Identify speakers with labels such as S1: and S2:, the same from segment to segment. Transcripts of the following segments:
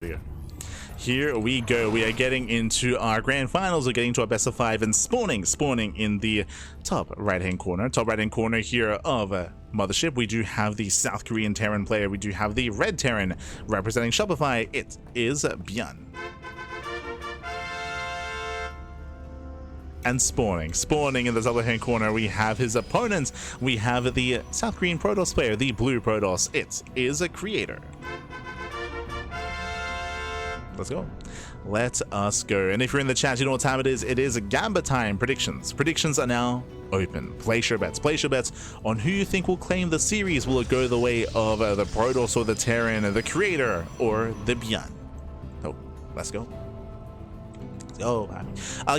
S1: Here we go. We are getting into our grand finals. We're getting to our best of 5 and spawning in the top right-hand corner here of Mothership. We do have the South Korean Terran player. We do have the Red Terran representing Shopify. It is ByuN. And spawning in the other hand corner, we have his opponents. We have the South Korean Protoss player, the Blue Protoss. It is a Creator. Let's go. Let us go. And if you're in the chat, you know what time it is. It is Gamba time. Predictions are now open. Place your bets on who you think will claim the series. Will it go the way of the Protoss or the Terran, the Creator, or the ByuN? Oh, let's go.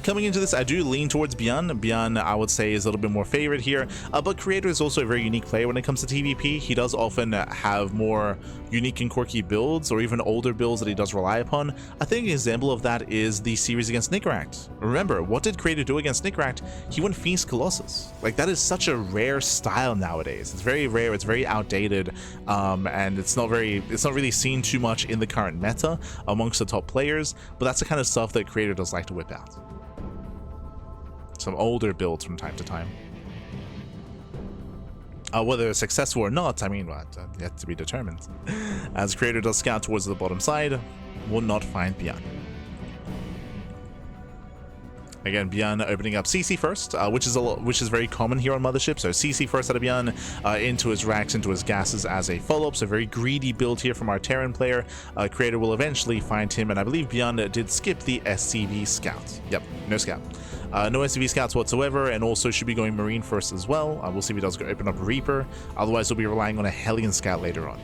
S1: Coming into this, I do lean towards ByuN. ByuN, I would say, is a little bit more favorite here, but Creator is also a very unique player when it comes to TvP. He does often have more unique and quirky builds, or even older builds that he does rely upon. I think an example of that is the series against Nicaract. Remember, what did Creator do against Nicaract? He went Feast Colossus. Like, that is such a rare style nowadays. It's very rare, it's very outdated, and it's not really seen too much in the current meta amongst the top players, but that's the kind of stuff that Creator does like to whip out. Some older builds from time to time. Whether it's successful or not, I mean, yet to be determined. As Creator does scout towards the bottom side, will not find ByuN. Again, ByuN opening up CC first, which is very common here on Mothership. So CC first out of ByuN, into his racks, into his gases as a follow-up. So very greedy build here from our Terran player. Creator will eventually find him, and I believe ByuN did skip the SCV scout. Yep, no scout. No SCV scouts whatsoever, and also should be going Marine first as well. We'll see if he does go open up Reaper. Otherwise, he'll be relying on a Hellion scout later on.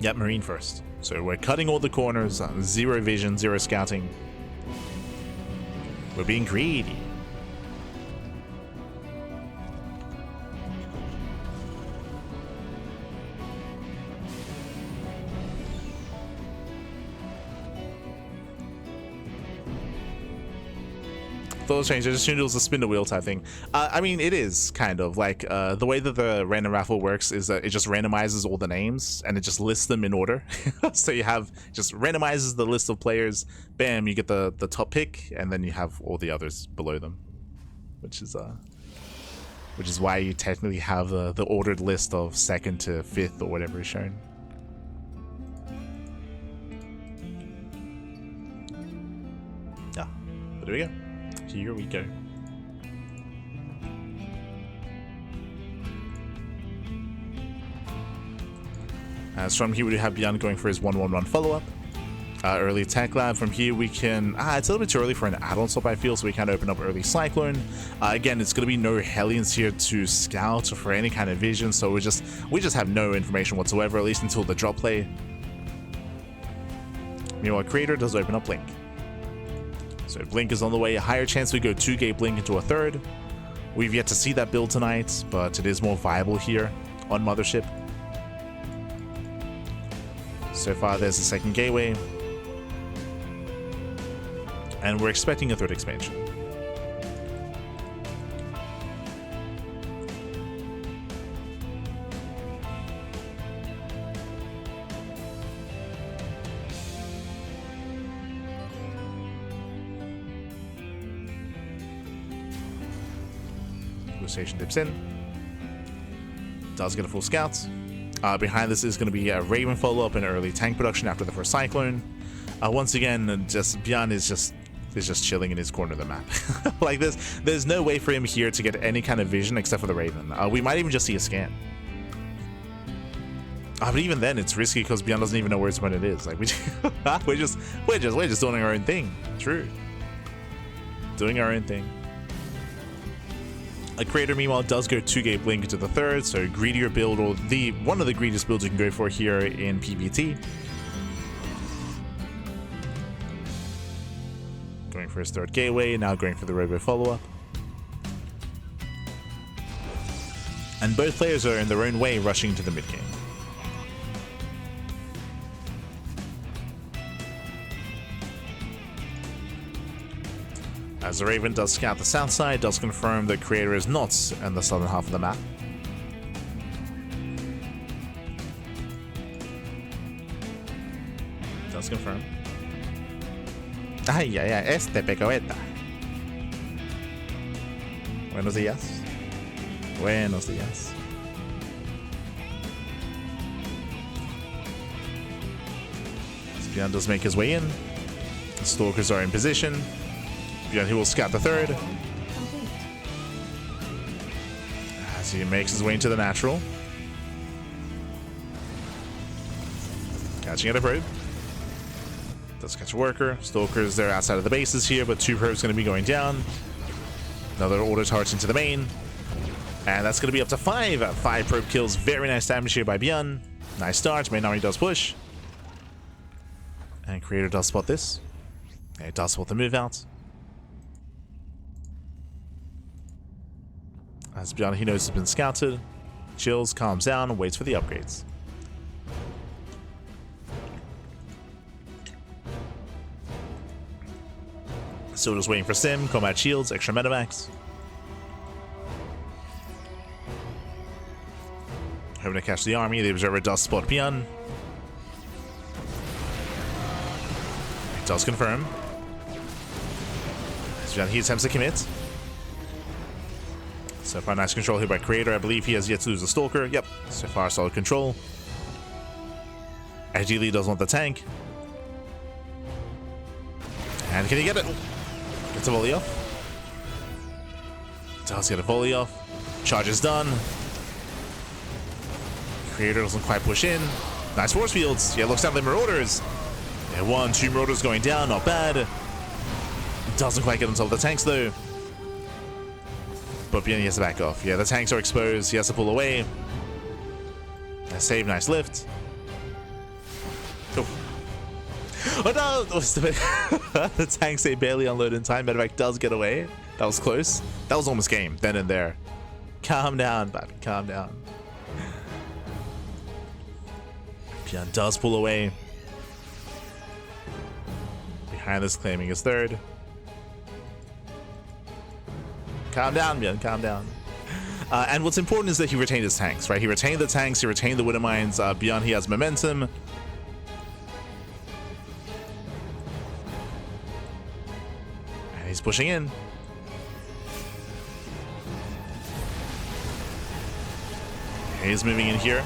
S1: Yep, Marine first. So we're cutting all the corners, zero vision, zero scouting. We're being greedy. Those change. I just assumed it was a spin the wheel type thing. I mean, it is kind of like the way that the random raffle works is that it just randomizes all the names and it just lists them in order. So you have just randomizes the list of players. Bam, you get the top pick, and then you have all the others below them, which is why you technically have the ordered list of 2nd to 5th or whatever is shown. Yeah, but there we go. Here we go. As from here we have ByuN going for his 1-1-1 follow-up. Early attack lab. From here we can... it's a little bit too early for an add-on stop, I feel, so we can't open up early Cyclone. Again, it's going to be no Hellions here to scout or for any kind of vision, so we just have no information whatsoever, at least until the drop play. Meanwhile, Creator does open up Blink. So Blink is on the way. A higher chance we go 2-gate Blink into a 3rd. We've yet to see that build tonight, but it is more viable here on Mothership. So far, there's the 2nd gateway. And we're expecting a 3rd expansion. Station dips in, does get a full scout. Behind this is going to be a Raven follow-up and early tank production after the first Cyclone. Once again, just ByuN is just chilling in his corner of the map. Like this, there's no way for him here to get any kind of vision except for the Raven. We might even just see a scan. But even then, it's risky because ByuN doesn't even know where his opponent is. Like we're just doing our own thing. True, doing our own thing. A Creator, meanwhile, does go 2-gate Blink into the 3rd, so greedier build, or one of the greediest builds you can go for here in PvT. Going for his 3rd gateway, now going for the Robo follow-up. And both players are in their own way rushing into the mid-game. As the Raven does scout the south side, does confirm that Creator is not in the southern half of the map. Does confirm. Ay, ay, ay, este pecoeta. Buenos días. Buenos días. ByuN does make his way in. The Stalkers are in position. ByuN, he will scout the third. As he makes his way into the natural. Catching at a probe. Does catch a worker. Stalkers, they're outside of the bases here, but 2 probes going to be going down. Another order target into the main. And that's going to be up to 5. 5 probe kills. Very nice damage here by ByuN. Nice start. Main army does push. And Creator does spot this. And it does spot the move out. As ByuN, he knows it's been scouted. Chills, calms down, waits for the upgrades. Still just waiting for Sim, combat shields, extra metamax. Hoping to catch the army. The Observer does spot ByuN. It does confirm. ByuN, he attempts to commit. So far, nice control here by Creator. I believe he has yet to lose the Stalker. Yep, so far, solid control. Ideally, does want the tank. And can he get it? Gets a volley off. Does get a volley off. Charge is done. Creator doesn't quite push in. Nice force fields. Yeah, looks down the Marauders. Yeah, 1, 2 Marauders going down. Not bad. Doesn't quite get himself the tanks though. But ByuN has to back off. Yeah, the tanks are exposed. He has to pull away. Nice save, nice lift. Oh. Oh no! The tanks, they barely unload in time. Medevac does get away. That was close. That was almost game, then and there. Calm down, baby. Calm down. ByuN does pull away. Behind this, claiming his third. Calm down, ByuN. Calm down. And what's important is that he retained his tanks, right? He retained the tanks. He retained the Widow Mines. ByuN, he has momentum. He's pushing in. He's moving in here.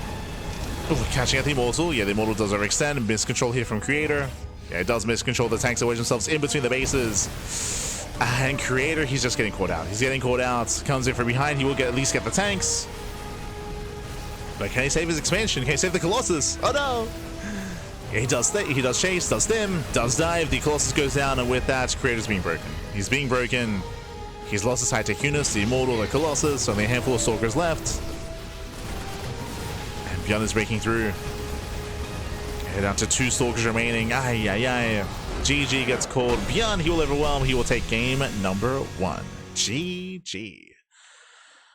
S1: Ooh, catching at the Immortal. Yeah, the Immortal does overextend. Miscontrol here from Creator. Yeah, it does miscontrol. The tanks wedge themselves in between the bases. And Creator, he's just getting caught out. He's getting caught out. Comes in from behind. He will at least get the tanks. But can he save his expansion? Can he save the Colossus? Oh no! Yeah, he does chase, does stim, does dive. The Colossus goes down, and with that, Creator's being broken. He's being broken. He's lost his high-tech units, the Immortal, the Colossus, only a handful of Stalkers left. And ByuN is breaking through. And down to 2 Stalkers remaining. Ay, ay, ay. GG gets called. ByuN, he will overwhelm. He will take game number 1. GG.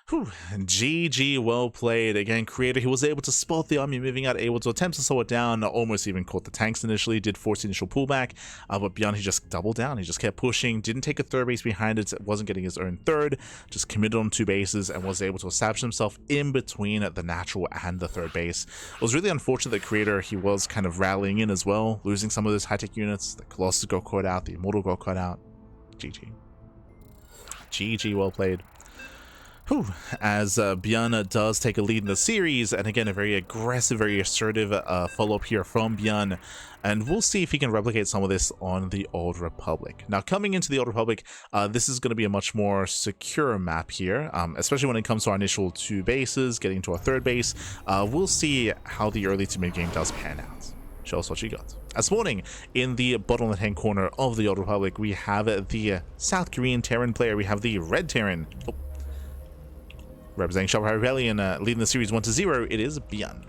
S1: Whew. GG, well played. Again, Creator, he was able to spot the army moving out, able to attempt to slow it down, almost even caught the tanks initially, did force the initial pullback, but ByuN, he just doubled down. He just kept pushing, didn't take a third base behind it, wasn't getting his own third, just committed on 2 bases and was able to establish himself in between the natural and the third base. It was really unfortunate that Creator, he was kind of rallying in as well, losing some of those high-tech units. The Colossus got caught out, the Immortal got caught out. GG. GG, well played. Whew. As ByuN does take a lead in the series, and again, a very aggressive, very assertive follow-up here from ByuN, and we'll see if he can replicate some of this on the Old Republic. Now, coming into the Old Republic, this is going to be a much more secure map here, especially when it comes to our initial 2 bases, getting to our third base. We'll see how the early to mid-game does pan out. Show us what you got. This morning, in the bottom left-hand corner of the Old Republic, we have the South Korean Terran player. We have the Red Terran. Oh. Representing Shanghai Rebellion, leading the series 1-0, it is ByuN.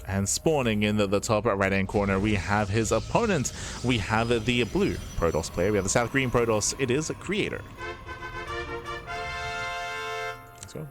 S1: And spawning in the top right-hand corner, we have his opponent. We have the blue Protoss player. We have the South Korean Protoss. It is Creator. Let's go.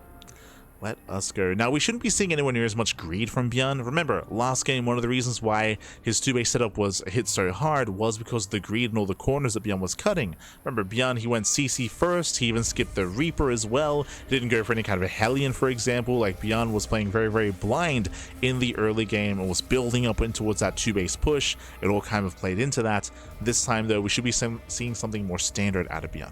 S1: Let us go. Now, we shouldn't be seeing anywhere near as much greed from ByuN. Remember, last game, one of the reasons why his 2-base setup was hit so hard was because of the greed and all the corners that ByuN was cutting. Remember, ByuN, he went CC first, he even skipped the Reaper as well, he didn't go for any kind of a Hellion, for example. Like, ByuN was playing very, very blind in the early game and was building up in towards that 2-base push. It all kind of played into that. This time, though, we should be seeing something more standard out of ByuN.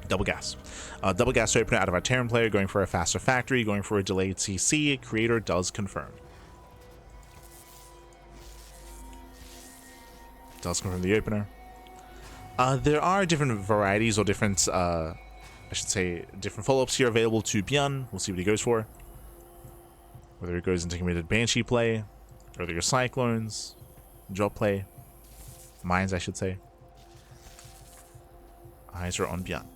S1: Double gas. Double gas to open it out of our Terran player, going for a faster factory, going for a delayed CC. Creator does confirm. Does confirm the opener. There are different varieties or different, I should say, different follow-ups here available to ByuN. We'll see what he goes for. Whether it goes into committed Banshee play, earlier Cyclones, drop play, mines, I should say. Eyes are on ByuN.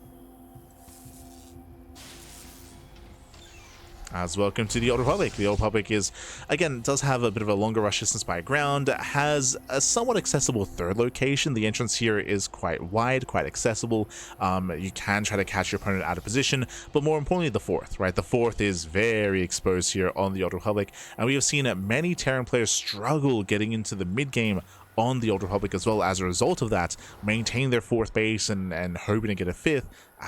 S1: As welcome to the Old Republic. The Old Republic is, again, does have a bit of a longer rush distance by ground, has a somewhat accessible third location. The entrance here is quite wide, quite accessible. You can try to catch your opponent out of position, but more importantly, the fourth, right? The fourth is very exposed here on the Old Republic, and we have seen many Terran players struggle getting into the mid game on the Old Republic as well. As a result of that, maintain their fourth base and hoping to get a fifth.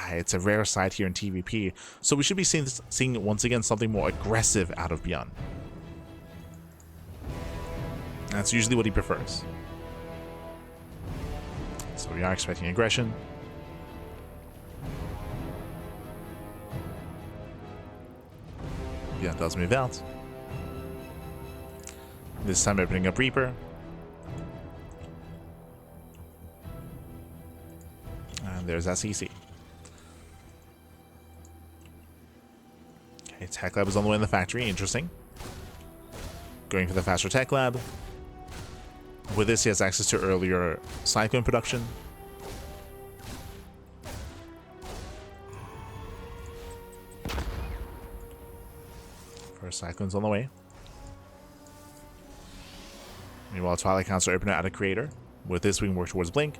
S1: It's a rare sight here in TvP, so we should be seeing once again something more aggressive out of ByuN. That's usually what he prefers. So we are expecting aggression. ByuN does move out. This time opening up Reaper. And there's that CC. Okay, Tech Lab is on the way in the factory. Interesting. Going for the faster Tech Lab. With this, he has access to earlier Cyclone production. First Cyclone's on the way. Meanwhile, Twilight Council open it out of Creator. With this, we can work towards Blink.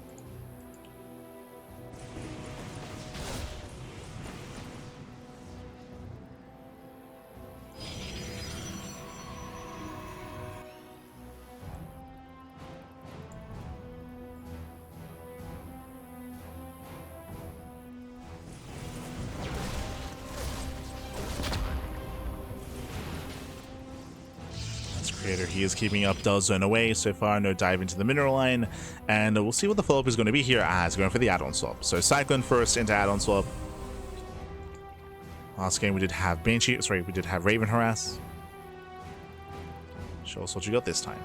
S1: Creator, he is keeping up, does zone away so far, no dive into the mineral line, and we'll see what the follow-up is going to be here. It's going for the add-on swap. So Cyclone first into add-on swap. Last game we did have Banshee, sorry, we did have Raven harass. Show us what you got this time.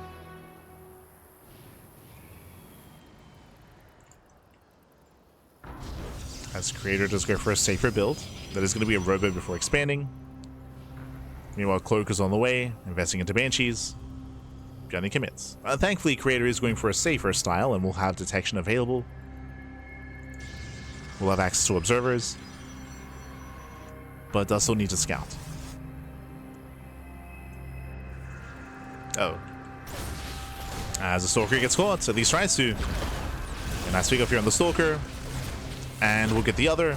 S1: As Creator does go for a safer build, that is going to be a Robo before expanding. Meanwhile, Cloak is on the way, investing into Banshees. ByuN commits. Thankfully, Creator is going for a safer style, and we'll have detection available. We'll have access to observers, but does still need to scout. Oh. As the Stalker gets caught, at least tries to. And nice pick up here on the Stalker. And we'll get the other.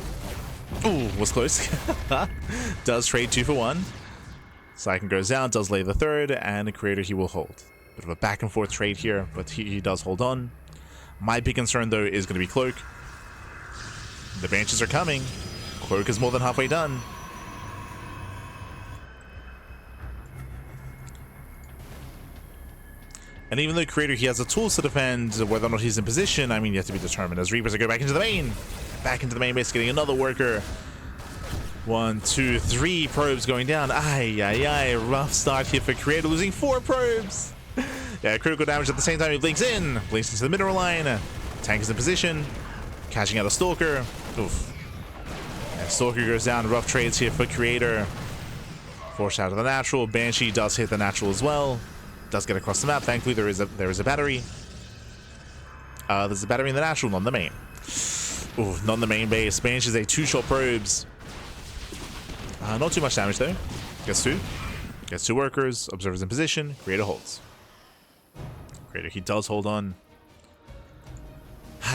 S1: Ooh, was close. Does trade 2 for 1. Cyclone goes down, does lay the third, and the Creator he will hold. Bit of a back and forth trade here, but he does hold on. My big concern though is going to be Cloak. The Banshees are coming. Cloak is more than halfway done. And even though Creator he has the tools to defend, whether or not he's in position, I mean, yet to be determined. As Reapers go back into the main. Back into the main base, getting another worker. 1, 2, 3 probes going down. Rough start here for Creator, losing 4 probes. Yeah, critical damage at the same time. He blinks into the mineral line. Tank is in position, catching out a Stalker. Oof. And Stalker goes down. Rough trades here for Creator. Forced out of the natural. Banshee does hit the natural as well. Does get across the map. Thankfully, there is a battery. There's a battery in the natural, not in the main. Ooh, not in the main base. Banshee's a 2-shot probes. Not too much damage though. Gets 2. Gets 2 workers. Observers in position. Creator holds. Creator, he does hold on.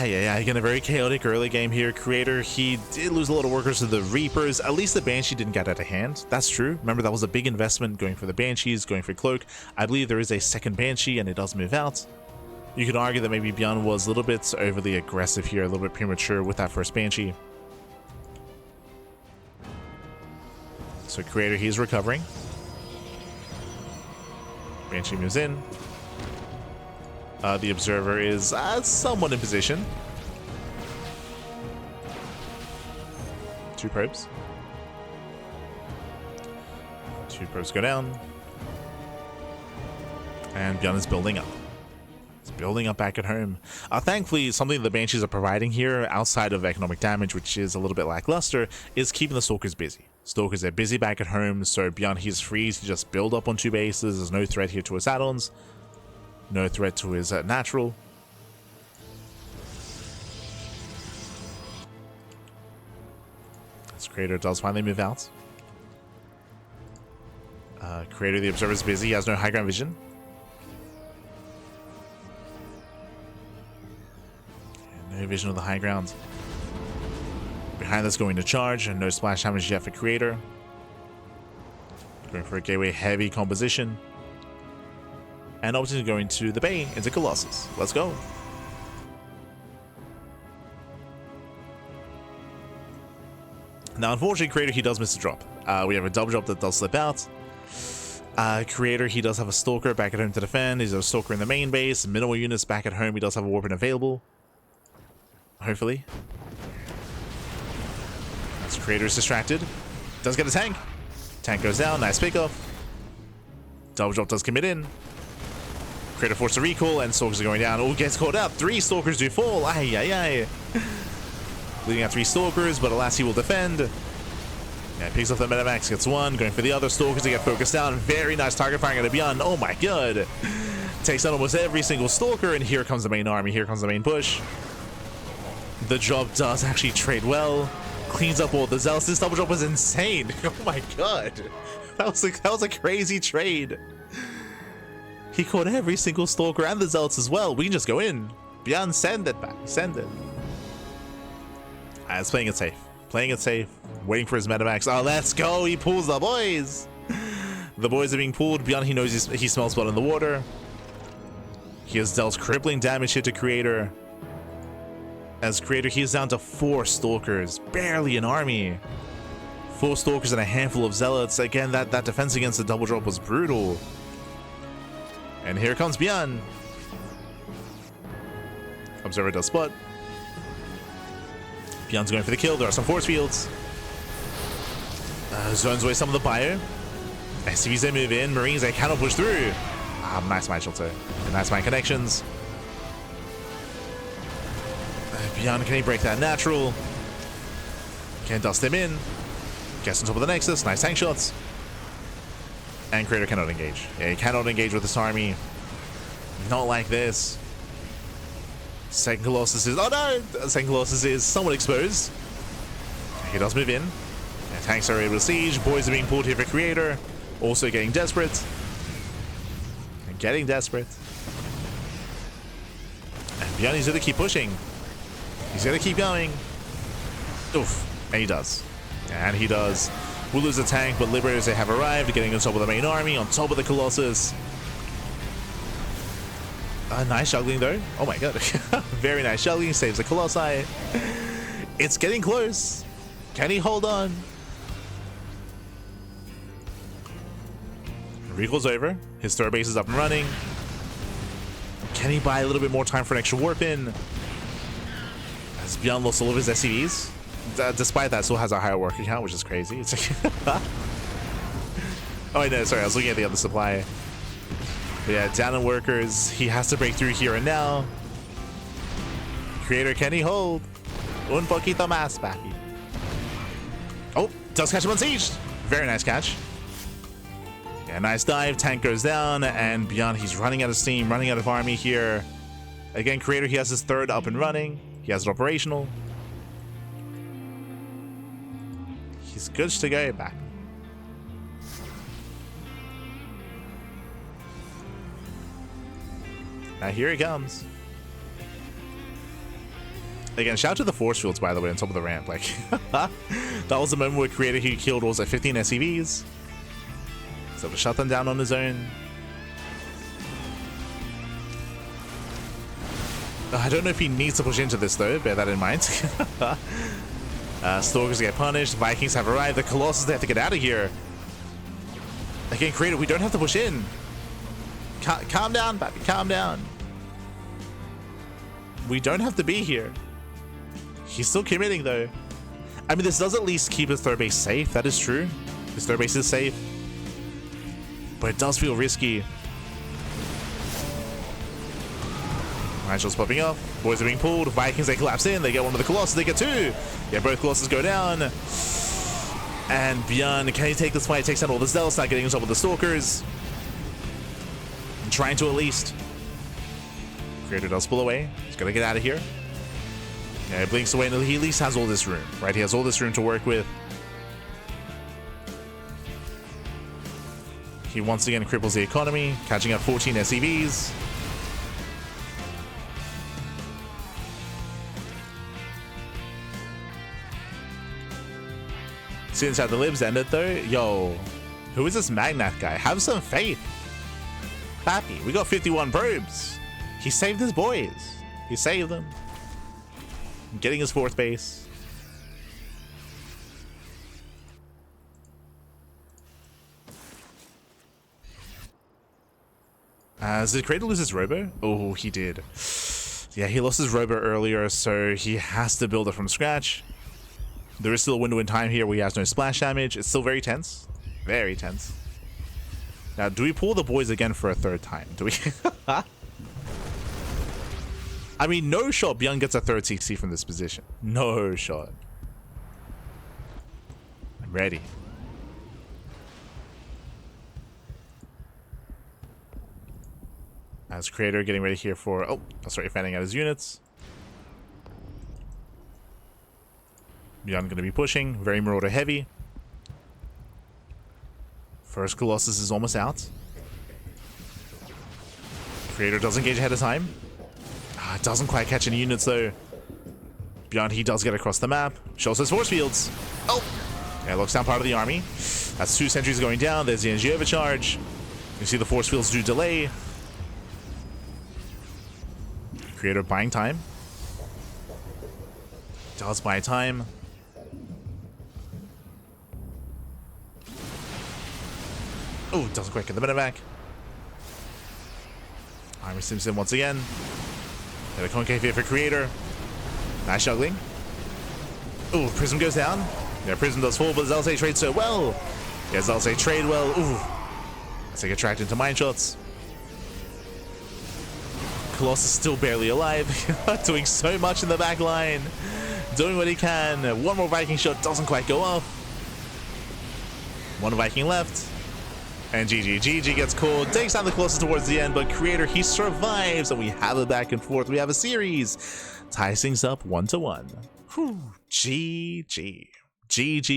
S1: Yeah, again, a very chaotic early game here. Creator, he did lose a lot of workers to the Reapers. At least the Banshee didn't get out of hand. That's true. Remember, that was a big investment going for the Banshees, going for Cloak. I believe there is a second Banshee and it does move out. You could argue that maybe ByuN was a little bit overly aggressive here, a little bit premature with that first Banshee. So Creator, he's recovering. Banshee moves in. The Observer is somewhat in position. 2 probes. 2 probes go down. And ByuN is building up. It's building up back at home. Thankfully, something the Banshees are providing here, outside of economic damage, which is a little bit lackluster, is keeping the Stalkers busy. Stalkers are busy back at home, so ByuN, he's free to just build up on 2 bases. There's no threat here to his add-ons. No threat to his natural. This Creator does finally move out. Creator, the Observer is busy. He has no high ground vision. And no vision of the high ground. Behind that's going to charge, and no splash damage yet for Creator. Going for a gateway heavy composition. And opting to go into the bay, into Colossus. Let's go. Now, unfortunately, Creator, he does miss a drop. We have a double drop that does slip out. Creator, he does have a Stalker back at home to defend. He's a Stalker in the main base. Minimal units back at home. He does have a Warpin available. Hopefully. As Creator is distracted. Does get a tank. Tank goes down. Nice pickoff. Double drop does commit in. Creator forced a recall, and Stalkers are going down. Oh, gets caught up. 3 Stalkers do fall. Ay. Leading out 3 Stalkers, but alas, he will defend. Yeah, picks up the Metamax, gets 1. Going for the other Stalkers to get focused down. Very nice target firing at ByuN. Oh my god. Takes down almost every single Stalker, and here comes the main army. Here comes the main push. The job does actually trade well. Cleans up all the Zealots. This double drop was insane. Oh my god. That was a crazy trade. He caught every single Stalker and the Zealots as well. We can just go in. ByuN, send it back. Send it. It's playing it safe. Playing it safe. Waiting for his Metamax. Oh, let's go. He pulls the boys. The boys are being pulled. ByuN, he knows he smells blood in the water. He has dealt crippling damage here to Creator. As Creator, he is down to 4 Stalkers. Barely an army. 4 Stalkers and a handful of Zealots. Again, that defense against the double drop was brutal. And here comes ByuN. Observer does spot. ByuN's going for the kill. There are some force fields. Zones away some of the bio. SCVs, they move in. Marines, they cannot push through. Nice mine shelter. Nice mine connections. ByuN, can he break that natural? Can dust him in. Gets on top of the Nexus. Nice tank shots. And Creator cannot engage. Yeah, he cannot engage with this army. Not like this. Second Colossus is... Oh no! Second Colossus is somewhat exposed. He does move in. And tanks are able to siege. Boys are being pulled here for Creator. Also getting desperate. And getting desperate. And ByuN, he's going to keep pushing. He's going to keep going. Oof. And he does. And he does. We'll lose a tank, but Liberators, they have arrived, getting on top of the main army, on top of the Colossus. Nice juggling, though. Oh my god. Very nice juggling. Saves the Colossi. It's getting close. Can he hold on? Recall's over. His third base is up and running. Can he buy a little bit more time for an extra warp in? As ByuN lost all of his SCVs. Despite that, still has a higher working count, which is crazy. It's like oh, no, sorry, I was looking at the other supply. But yeah, down in workers, he has to break through here and now. Creator, can he hold? Un poquito más, papi. Oh, does catch him on siege. Very nice catch. Yeah, nice dive. Tank goes down, and ByuN, he's running out of steam, running out of army here. Again, Creator, he has his third up and running. He has it operational. He's good to go back. Now here he comes. Again, shout out to the force fields, by the way, on top of the ramp. Like, that was the moment where Creator, he killed, what was it, 15 SCVs? So to shut them down on his own. I don't know if he needs to push into this, though. Bear that in mind. Stalkers get punished. Vikings have arrived. The Colossus, they have to get out of here. Again, Creator, we don't have to push in. Calm down, baby. Calm down. We don't have to be here. He's still committing, though. I mean, this does at least keep his third base safe. That is true. His third base is safe. But it does feel risky. Angel's popping up. Boys are being pulled. Vikings, they collapse in. They get one of the Colossus. They get two. Yeah, both Colossus go down. And ByuN, can he take this fight? Takes out all the Zealots. Not getting on top of the Stalkers. And trying to at least. Creator does pull away. He's going to get out of here. Yeah, he blinks away. And he at least has all this room, right? He has all this room to work with. He once again cripples the economy, catching up 14 SCVs. Since how the libs ended though, yo, who is this Magnat guy? Have some faith. Pappy, we got 51 probes. He saved his boys. He saved them. Getting his fourth base. Did Creator lose his Robo? Oh, he did. Yeah, he lost his Robo earlier, so he has to build it from scratch. There is still a window in time here where he has no splash damage. It's still very tense. Very tense. Now, do we pull the boys again for a third time? Do we? I mean, no shot ByuN gets a third CC from this position. No shot. I'm ready. As Creator getting ready here for... Oh, sorry, fanning out his units. ByuN going to be pushing. Very Marauder heavy. First Colossus is almost out. Creator does engage ahead of time. Doesn't quite catch any units though. ByuN, he does get across the map. Shows his force fields. Oh! Yeah, locks down part of the army. That's 2 sentries going down. There's the energy overcharge. You see the force fields do delay. Creator buying time. Does buy time. Oh, doesn't quite get the minute back. Army Simpson once again. And a concave here for Creator. Nice juggling. Oh, Prism goes down. Yeah, Prism does fall, but Zalse trades so well. Yeah, Zalse trade well. Ooh. Let's get tracked into mine shots. Colossus still barely alive. Doing so much in the back line. Doing what he can. One more Viking shot doesn't quite go off. One Viking left. And GG gets called, takes down the Colossus towards the end, but Creator, he survives, and we have a back and forth. We have a series. Ties things up 1-1. Whew, GG,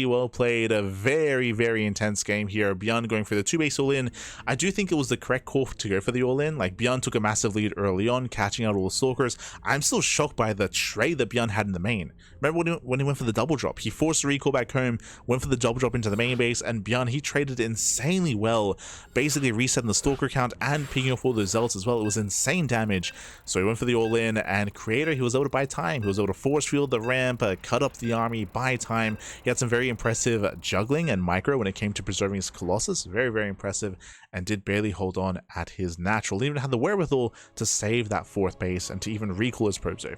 S1: well played. A very, very intense game here. ByuN going for the 2-base all-in. I do think it was the correct call to go for the all-in. Like, ByuN took a massive lead early on, catching out all the Stalkers. I'm still shocked by the trade that ByuN had in the main. Remember when he went for the double drop? He forced a recall back home, went for the double drop into the main base, and ByuN, he traded insanely well, basically resetting the Stalker count and picking off all those Zealots as well. It was insane damage. So he went for the all-in, and Creator, he was able to buy time. He was able to force field the ramp, cut up the army, buy time. He had some very impressive juggling and micro when it came to preserving his Colossus. Very, very impressive, and did barely hold on at his natural. He even had the wherewithal to save that fourth base and to even recall his probes over.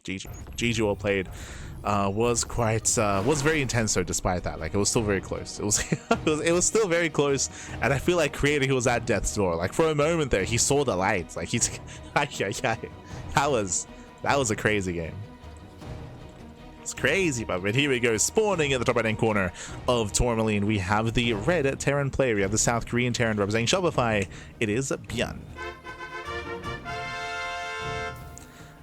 S1: GG, well played. Was very intense though, despite that. Like, it was still very close. It was it was still very close, and I feel like Creator, he was at death's door. Like, for a moment there, he saw the lights. Like, he's that was a crazy game. It's crazy, but here we go. Spawning in the top right hand corner of Tourmaline, we have the red Terran player. We have the South Korean Terran representing Shopify. It is ByuN.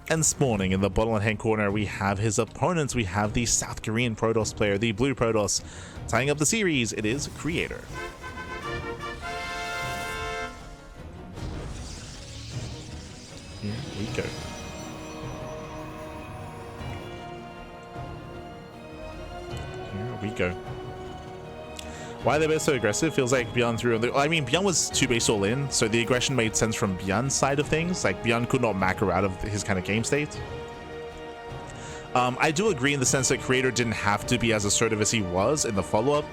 S1: And spawning in the bottom left hand corner, we have his opponents. We have the South Korean Protoss player, the blue Protoss. Tying up the series, it is Creator. Here we go. we go. Why are they both so aggressive? Feels like ByuN threw on the... I mean, ByuN was 2 base all in, so the aggression made sense from ByuN's side of things. Like, ByuN could not macro out of his kind of game state. I do agree in the sense that Creator didn't have to be as assertive as he was in the follow-up,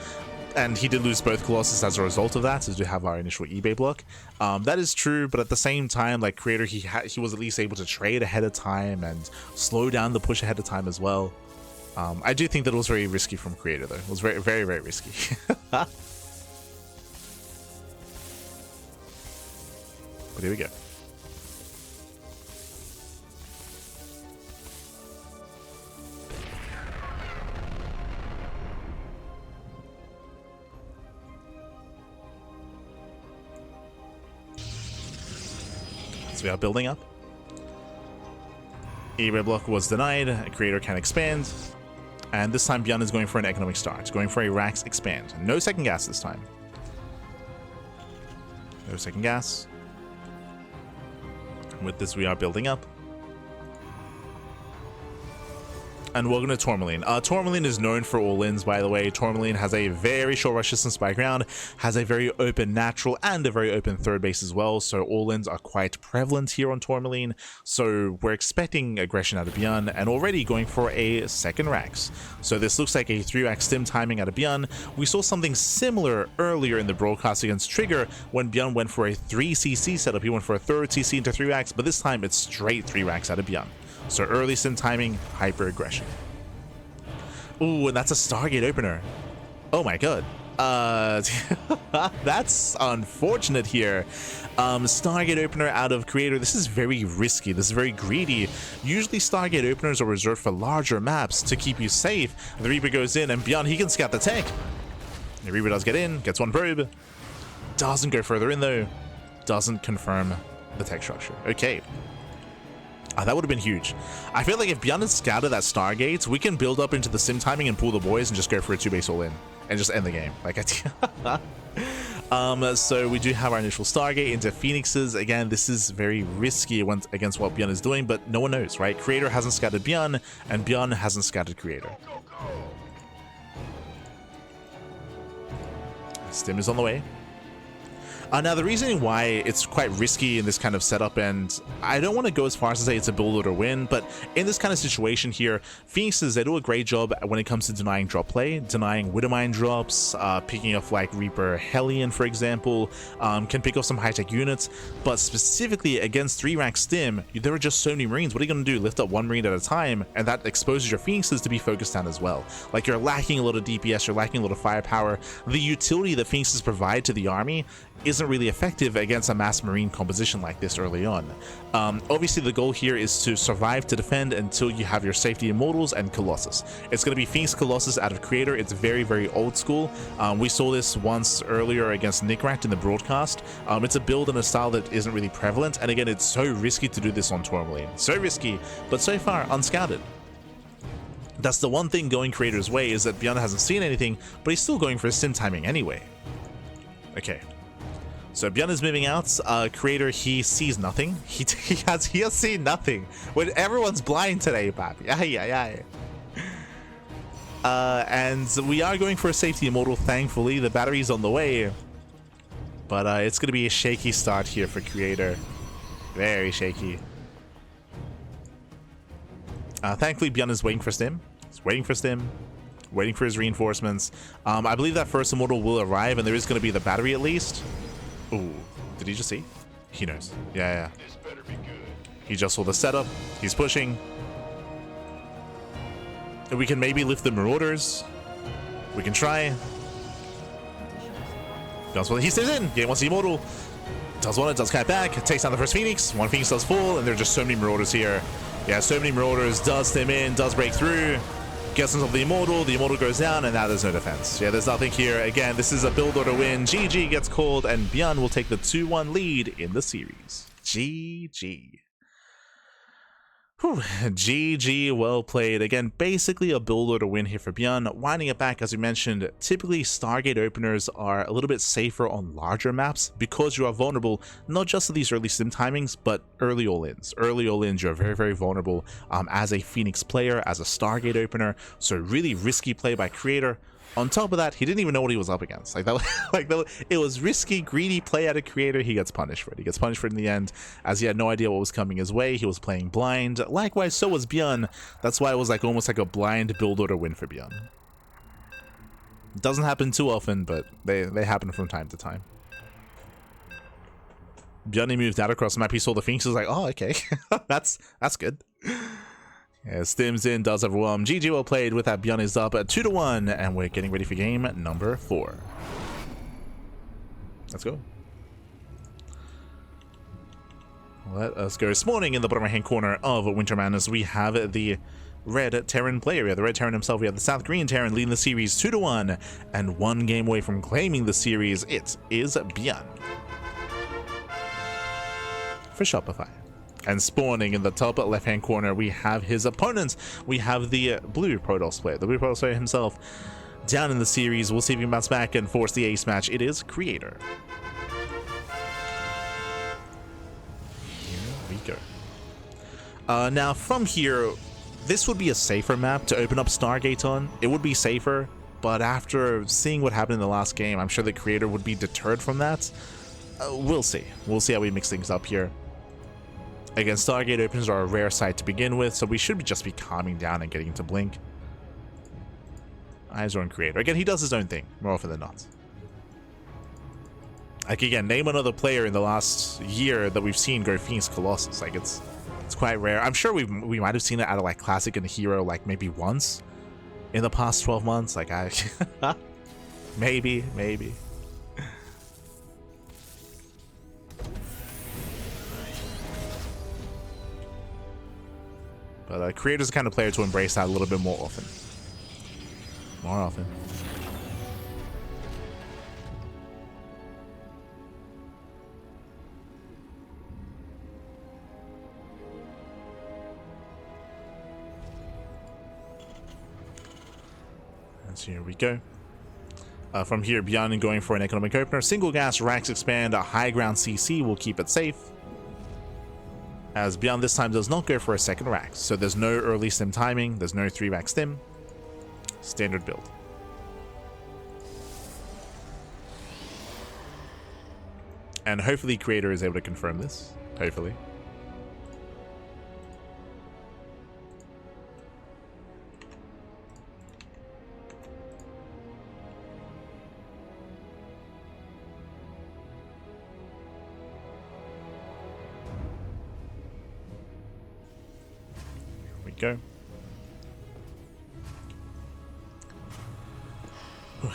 S1: and he did lose both Colossus as a result of that, as we have our initial eBay block. That is true, but at the same time, like, Creator, he was at least able to trade ahead of time and slow down the push ahead of time as well. I do think that it was very risky from Creator, though. It was very, very, very risky. But here we go. So we are building up. eBay block was denied. Creator can expand. And this time ByuN is going for an economic start, going for a Rax expand. No second gas this time. No second gas. With this, we are building up. And welcome to Tourmaline. Tourmaline is known for all-ins, by the way. Tourmaline has a very short rush distance by ground, has a very open natural, and a very open third base as well, so all-ins are quite prevalent here on Tourmaline. So we're expecting aggression out of ByuN, and already going for a second Rax. So this looks like a 3-Rax stim timing out of ByuN. We saw something similar earlier in the broadcast against Trigger, when ByuN went for a 3CC setup. He went for a third CC into 3-Rax, but this time it's straight 3-Rax out of ByuN. So early sim timing, hyper aggression. Ooh, and that's a Stargate opener. Oh my god. That's unfortunate here. Stargate opener out of Creator. This is very risky. This is very greedy. Usually Stargate openers are reserved for larger maps to keep you safe. The Reaper goes in, and ByuN, he can scout the tech. The Reaper does get in, gets one probe. Doesn't go further in though. Doesn't confirm the tech structure. Okay. That would have been huge. I feel like if ByuN had scouted that Stargate, we can build up into the sim timing and pull the boys and just go for a 2-base all-in and just end the game. Like, so we do have our initial Stargate into Phoenixes. Again, this is very risky against what ByuN is doing, but no one knows, right? Creator hasn't scouted ByuN, and ByuN hasn't scouted Creator. Stim is on the way. Now, the reasoning why it's quite risky in this kind of setup, and I don't want to go as far as to say it's a build or win, but in this kind of situation here, Phoenixes, they do a great job when it comes to denying drop play, denying Widowmine drops, picking off like Reaper Hellion, for example, can pick off some high-tech units, but specifically against 3-Rax Stim, there are just so many Marines. What are you going to do? Lift up one Marine at a time, and that exposes your Phoenixes to be focused down as well. Like, you're lacking a lot of DPS, you're lacking a lot of firepower. The utility that Phoenixes provide to the army isn't really effective against a mass marine composition like this early on. Obviously the goal here is to survive to defend until you have your safety immortals and Colossus. It's going to be Phoenix Colossus out of Creator. It's very, very old school. We saw this once earlier against Nickrat in the broadcast. It's a build and a style that isn't really prevalent, and again, it's so risky to do this on Tourmaline. So risky, but so far unscouted. That's the one thing going Creator's way, is that ByuN hasn't seen anything, but he's still going for sim timing anyway. Okay. So ByuN is moving out. Creator, he sees nothing. He has seen nothing. When everyone's blind today, papi. And we are going for a safety immortal, thankfully. The battery's on the way. But it's going to be a shaky start here for Creator. Very shaky. Thankfully, ByuN is waiting for Stim. He's waiting for Stim. Waiting for his reinforcements. I believe that first immortal will arrive, and there is going to be the battery at least. Ooh, did he just see? He knows. Yeah. This better be good. He just saw the setup. He's pushing. And we can maybe lift the Marauders. We can try. Does one. He stays in. Game wants the immortal. Does one. It does cut back. Takes down the first Phoenix. One Phoenix does full, and there are just so many Marauders here. Yeah, so many Marauders. Does stem in. Does break through. Gets himself the immortal goes down, and now there's no defense. Yeah, there's nothing here. Again, this is a build or to win. GG gets called, and ByuN will take the 2-1 lead in the series. GG. Whew. GG, well played. Again, basically a build or to win here for ByuN. Winding it back, as we mentioned, typically Stargate openers are a little bit safer on larger maps because you are vulnerable not just to these early sim timings, but early all-ins. Early all-ins, you're very, very vulnerable as a Phoenix player, as a Stargate opener. So really risky play by Creator. On top of that, he didn't even know what he was up against. Like that, it was risky, greedy play out of Creator. He gets punished for it. He gets punished for it in the end, as he had no idea what was coming his way. He was playing blind. Likewise, so was ByuN. That's why it was like almost like a blind build order win for ByuN. It doesn't happen too often, but they happen from time to time. ByuN moved out across the map. He saw the Phoenix. He was like, oh, okay, that's good. Yeah, Stims in, does overwhelm. GG well played with that. ByuN is up at 2-1, and we're getting ready for game number 4. Let's go. Let us go. This morning in the bottom right hand corner of Winter Madness, we have the red Terran player. We have the red Terran himself. We have the South Green Terran leading the series 2-1, and 1 game away from claiming the series. It is ByuN for Shopify. And spawning in the top left-hand corner, we have his opponent. We have the blue Protoss player, the blue Protoss player himself, down in the series. We'll see if he can bounce back and force the ace match. It is Creator. Here we go. Now, from here, this would be a safer map to open up Stargate on. It would be safer, but after seeing what happened in the last game, I'm sure the Creator would be deterred from that. We'll see. We'll see how we mix things up here. Again, Stargate openers are a rare sight to begin with, so we should just be calming down and getting to blink. Eyes on Creator. Again, he does his own thing, more often than not. Like, again, name another player in the last year that we've seen go Phoenix Colossus. Like, it's quite rare. I'm sure we might have seen it out of, like, Classic and Hero, like, maybe once in the past 12 months. Like, maybe. But Creator's the kind of player to embrace that a little bit more often. And so here we go. From here, ByuN going for an economic opener. Single gas, racks expand, a high ground CC will keep it safe. As ByuN this time does not go for a second rack, so there's no early stim timing, there's no 3-rack stim. Standard build. And hopefully Creator is able to confirm this. Hopefully. Go.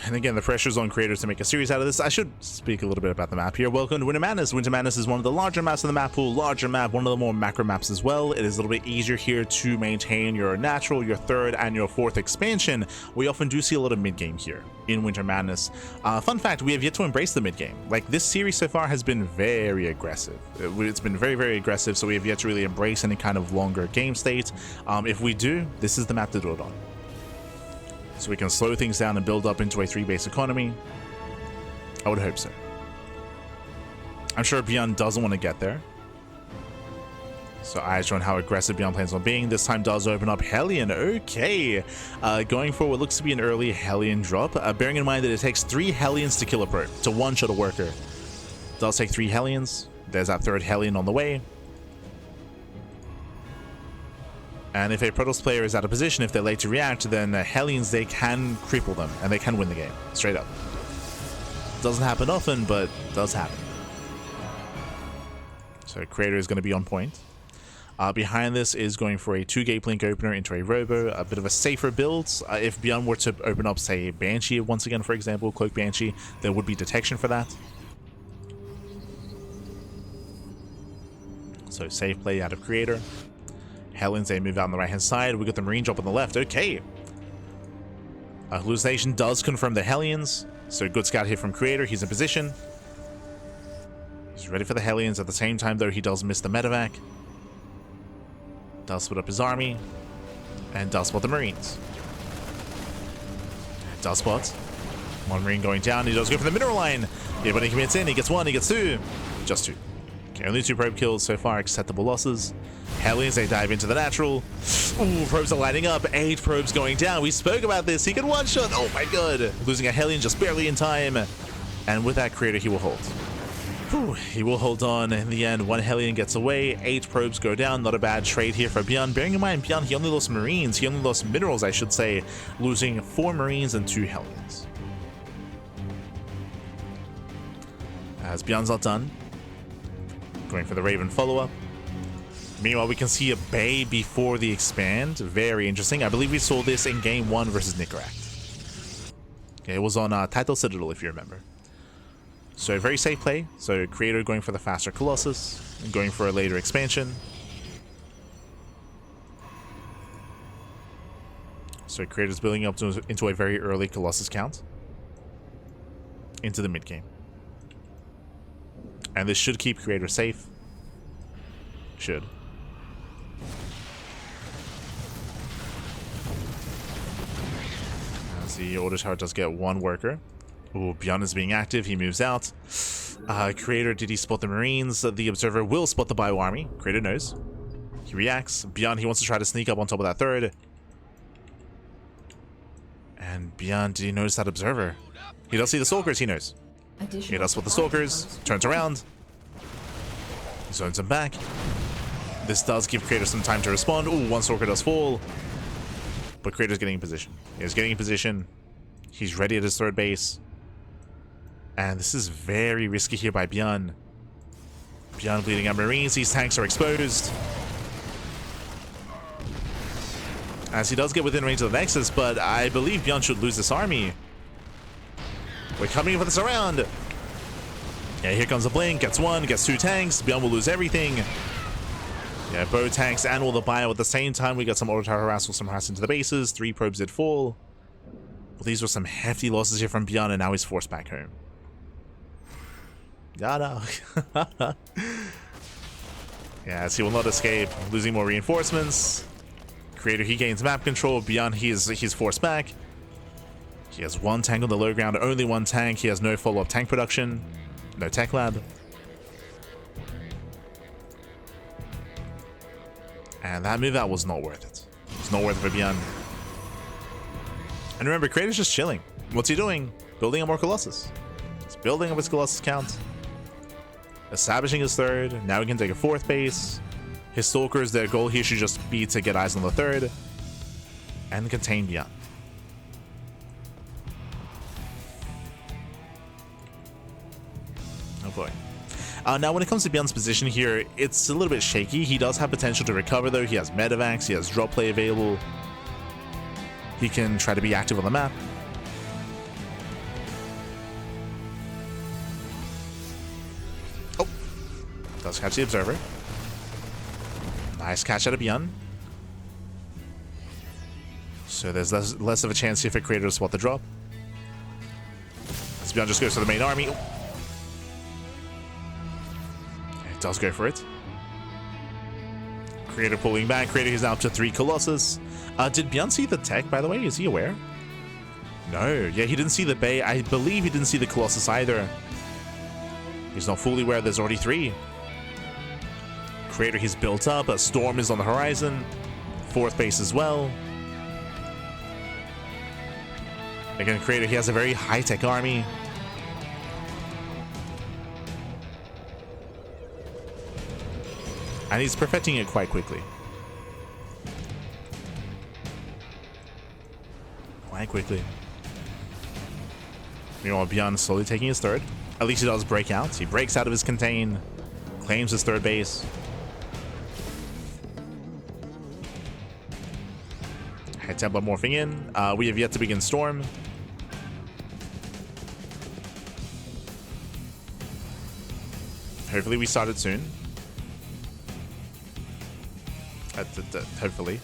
S1: And again, the pressure's on Creators to make a series out of this. I should speak a little bit about the map here. Welcome to Winter Madness. Winter Madness is one of the larger maps in the map pool. Larger map, one of the more macro maps as well. It is a little bit easier here to maintain your natural, your third, and your fourth expansion. We often do see a lot of mid-game here in Winter Madness. Fun fact, we have yet to embrace the mid-game. Like, this series so far has been very aggressive. It's been very aggressive, so we have yet to really embrace any kind of longer game state. If we do, this is the map to do it on. So we can slow things down and build up into a 3-base economy. I would hope so. I'm sure ByuN doesn't want to get there. So eyes on how aggressive ByuN plans on being. This time does open up Hellion. Okay. Going for what looks to be an early Hellion drop. Bearing in mind that it takes 3 Hellions to kill a probe, to one-shot a worker. Does take 3 Hellions. There's that 3rd Hellion on the way. And if a Protoss player is out of position, if they're late to react, then Hellions, they can cripple them, and they can win the game, straight up. Doesn't happen often, but does happen. So Creator is going to be on point. Behind this is going for a 2-gate blink opener into a Robo, a bit of a safer build. If ByuN were to open up, say, Banshee once again, for example, Cloak Banshee, there would be detection for that. So safe play out of Creator. Hellions, they move out on the right-hand side. We got the Marine drop on the left. Okay. Hallucination does confirm the Hellions. So good scout here from Creator. He's in position. He's ready for the Hellions. At the same time, though, he does miss the medevac. Does split up his army. And does spot the Marines. Does spot. 1 Marine going down. He does go for the mineral line. Yeah, but he commits in. He gets 1. He gets 2. Just 2. Okay, only 2 probe kills so far, acceptable losses. Hellions, they dive into the natural. Ooh, probes are lighting up. 8 probes going down. We spoke about this. He can one-shot. Oh my god. Losing a Hellion just barely in time. And with that creator, he will hold. Whew, he will hold on. In the end, 1 Hellion gets away. 8 probes go down. Not a bad trade here for ByuN. Bearing in mind, ByuN, he only lost Marines. He only lost Minerals, I should say. Losing 4 Marines and 2 Hellions. As ByuN's not done. Going for the Raven follow-up. Meanwhile, we can see a Bay before the expand. Very interesting. I believe we saw this in Game 1 versus Nicaract. Okay, it was on Title Citadel, if you remember. So a very safe play. So creator going for the faster Colossus. And going for a later expansion. So creator's building up into a very early Colossus count. Into the mid-game. And this should keep creator safe. Should. As the Order Tower does get 1 worker. Ooh, ByuN is being active. He moves out. Creator, did he spot the Marines? The Observer will spot the Bio Army. Creator knows. He reacts. ByuN, he wants to try to sneak up on top of that 3rd. And ByuN, did he notice that Observer? He does see the Stalkers, he knows. He does spot the Stalkers. Turns around. He zones them back. This does give Creator some time to respond. Ooh, 1 Stalker does fall. But Creator's getting in position. He's getting in position. He's ready at his 3rd base. And this is very risky here by ByuN. ByuN bleeding out Marines. These tanks are exposed. As he does get within range of the Nexus, but I believe ByuN should lose this army. We're coming in for the surround. Yeah, here comes a blink. Gets 1, gets 2 tanks. ByuN will lose everything. Yeah, both tanks and all the bio at the same time. We got some auto tower harass with some harass into the bases. 3 probes did fall. Well, these were some hefty losses here from ByuN, and now he's forced back home. Yada. Yes, he will not escape. Losing more reinforcements. Creator, he gains map control. ByuN, he's forced back. He has 1 tank on the low ground, only 1 tank. He has no follow-up tank production. No tech lab. And that move out was not worth it. It's not worth it for ByuN. And remember, Creator's just chilling. What's he doing? Building up more Colossus. He's building up his Colossus count. Establishing his 3rd. Now he can take a 4th base. His Stalkers, their goal here should just be to get eyes on the 3rd. And contain ByuN. Oh boy. Now, when it comes to ByuN's position here, it's a little bit shaky. He does have potential to recover, though. He has medevacs. He has drop play available. He can try to be active on the map. Oh. Does catch the Observer. Nice catch out of ByuN. So there's less of a chance here for Creator to spot the drop. As ByuN just goes to the main army. Oh. Does go for it. Creator pulling back. Creator is now up to 3 Colossus. Did ByuN see the tech, by the way? Is he aware? No. Yeah, he didn't see the Bay. I believe he didn't see the Colossus either. He's not fully aware there's already 3. Creator, he's built up. A Storm is on the horizon. 4th base as well. Again, Creator, he has a very high-tech army. And he's perfecting it quite quickly. Quite quickly. Meanwhile, ByuN slowly taking his 3rd. At least he does break out. He breaks out of his contain. Claims his 3rd base. Head Templar morphing in. We have yet to begin Storm. Hopefully we started soon. Hopefully.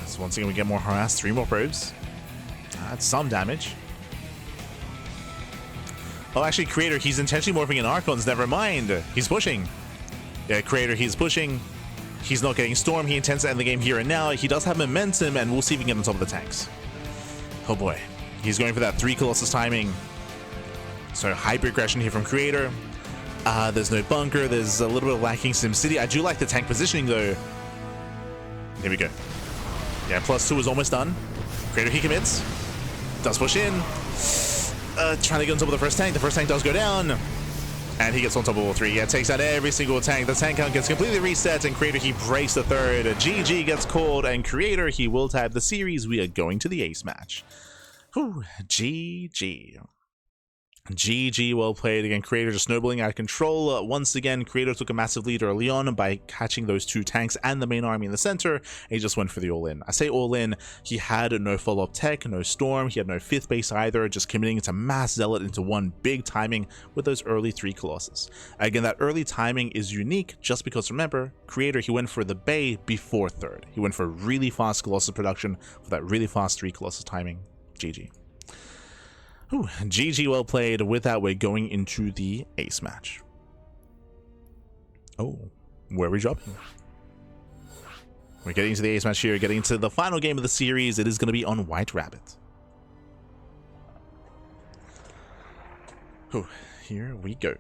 S1: So once again we get more harass, 3 more probes. That's some damage. Oh, actually, Creator, he's intentionally morphing in Archons. Never mind. He's pushing. Yeah, Creator, he's pushing. He's not getting Storm. He intends to end the game here and now. He does have momentum, and we'll see if he can get on top of the tanks. Oh boy. He's going for that 3 Colossus timing. So hyper aggression here from Creator. There's no bunker. There's a little bit of lacking SimCity. I do like the tank positioning though. Here we go. Yeah, +2 is almost done. Creator, he commits. Does push in. Trying to get on top of the first tank. The first tank does go down. And he gets on top of all 3. Yeah, takes out every single tank. The tank count gets completely reset, and Creator, he breaks the 3rd. GG gets called, and Creator, he will tab the series. We are going to the ace match. Whew, GG. GG, well played. Again, Creator just snowballing out of control. Once again, Creator took a massive lead early on by catching those 2 tanks and the main army in the center, and he just went for the all-in. I say all-in, he had no follow-up tech, no Storm, he had no 5th base either, just committing to mass Zealot into one big timing with those early 3 Colossus. Again, that early timing is unique just because, remember, Creator, he went for the Bay before 3rd. He went for really fast Colossus production for that really fast 3 Colossus timing. GG. Ooh, GG, well played. With that, we're going into the ace match. Oh, where are we dropping? We're getting to the ace match here, getting to the final game of the series. It is going to be on White Rabbit. Oh, here we go.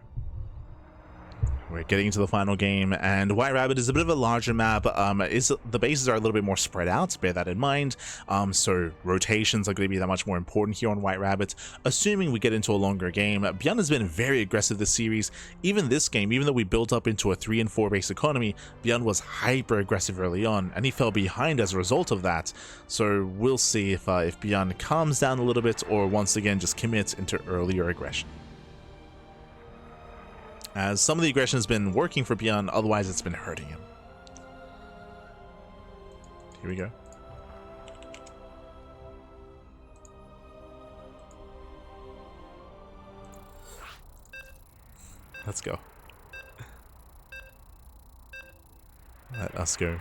S1: We're getting into the final game, and White Rabbit is a bit of a larger map. The bases are a little bit more spread out, bear that in mind. So rotations are going to be that much more important here on White Rabbit, assuming we get into a longer game. ByuN has been very aggressive this series. Even this game, even though we built up into a 3 and 4 base economy, ByuN was hyper aggressive early on, and he fell behind as a result of that. So we'll see if ByuN calms down a little bit, or once again just commits into earlier aggression. As some of the aggression has been working for ByuN, otherwise it's been hurting him. Here we go. Let's go. Let us go.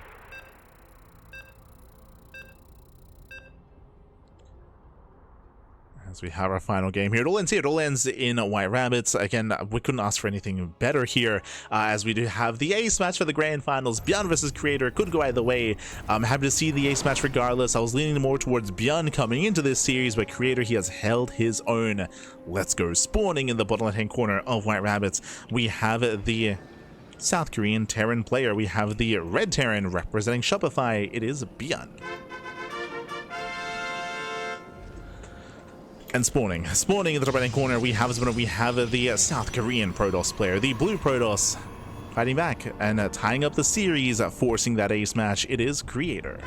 S1: As we have our final game here. It all ends here. It all ends in White Rabbits. Again, we couldn't ask for anything better here, as we do have the ace match for the grand finals. ByuN versus Creator. Could go either way. I'm happy to see the ace match regardless. I was leaning more towards ByuN coming into this series, but Creator, he has held his own. Let's go. Spawning in the bottom left-hand corner of White Rabbits, we have the South Korean Terran player. We have the Red Terran representing Shopify. It is ByuN. And spawning in the top right-hand corner, we have the South Korean Protoss player, the Blue Protoss, fighting back and tying up the series, forcing that ace match. It is Creator.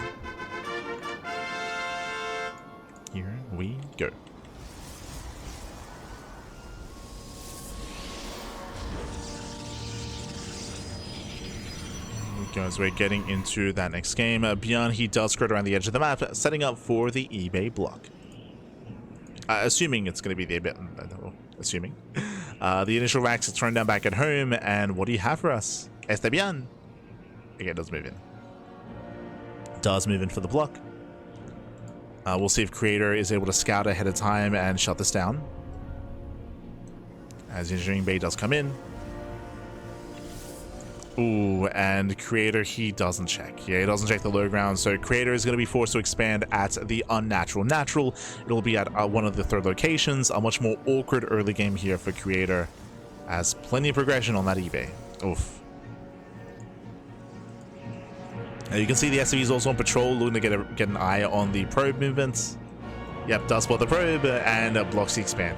S1: Here we go. As we're getting into that next game, ByuN, he does skirt around the edge of the map, setting up for the eBay block. Assuming it's going to be the assuming. The initial racks are thrown down back at home, and what do you have for us? ByuN. Again, does move in. Does move in for the block. We'll see if Creator is able to scout ahead of time and shut this down. As the engineering bay does come in. Ooh, and Creator, he doesn't check. Yeah, he doesn't check the low ground, so Creator is going to be forced to expand at the unnatural natural. It'll be at one of the 3rd locations. A much more awkward early game here for Creator, as plenty of progression on that eBay. Oof. Now you can see the SCV is also on patrol, looking to get an eye on the probe movements. Yep, does spot the probe and blocks the expand.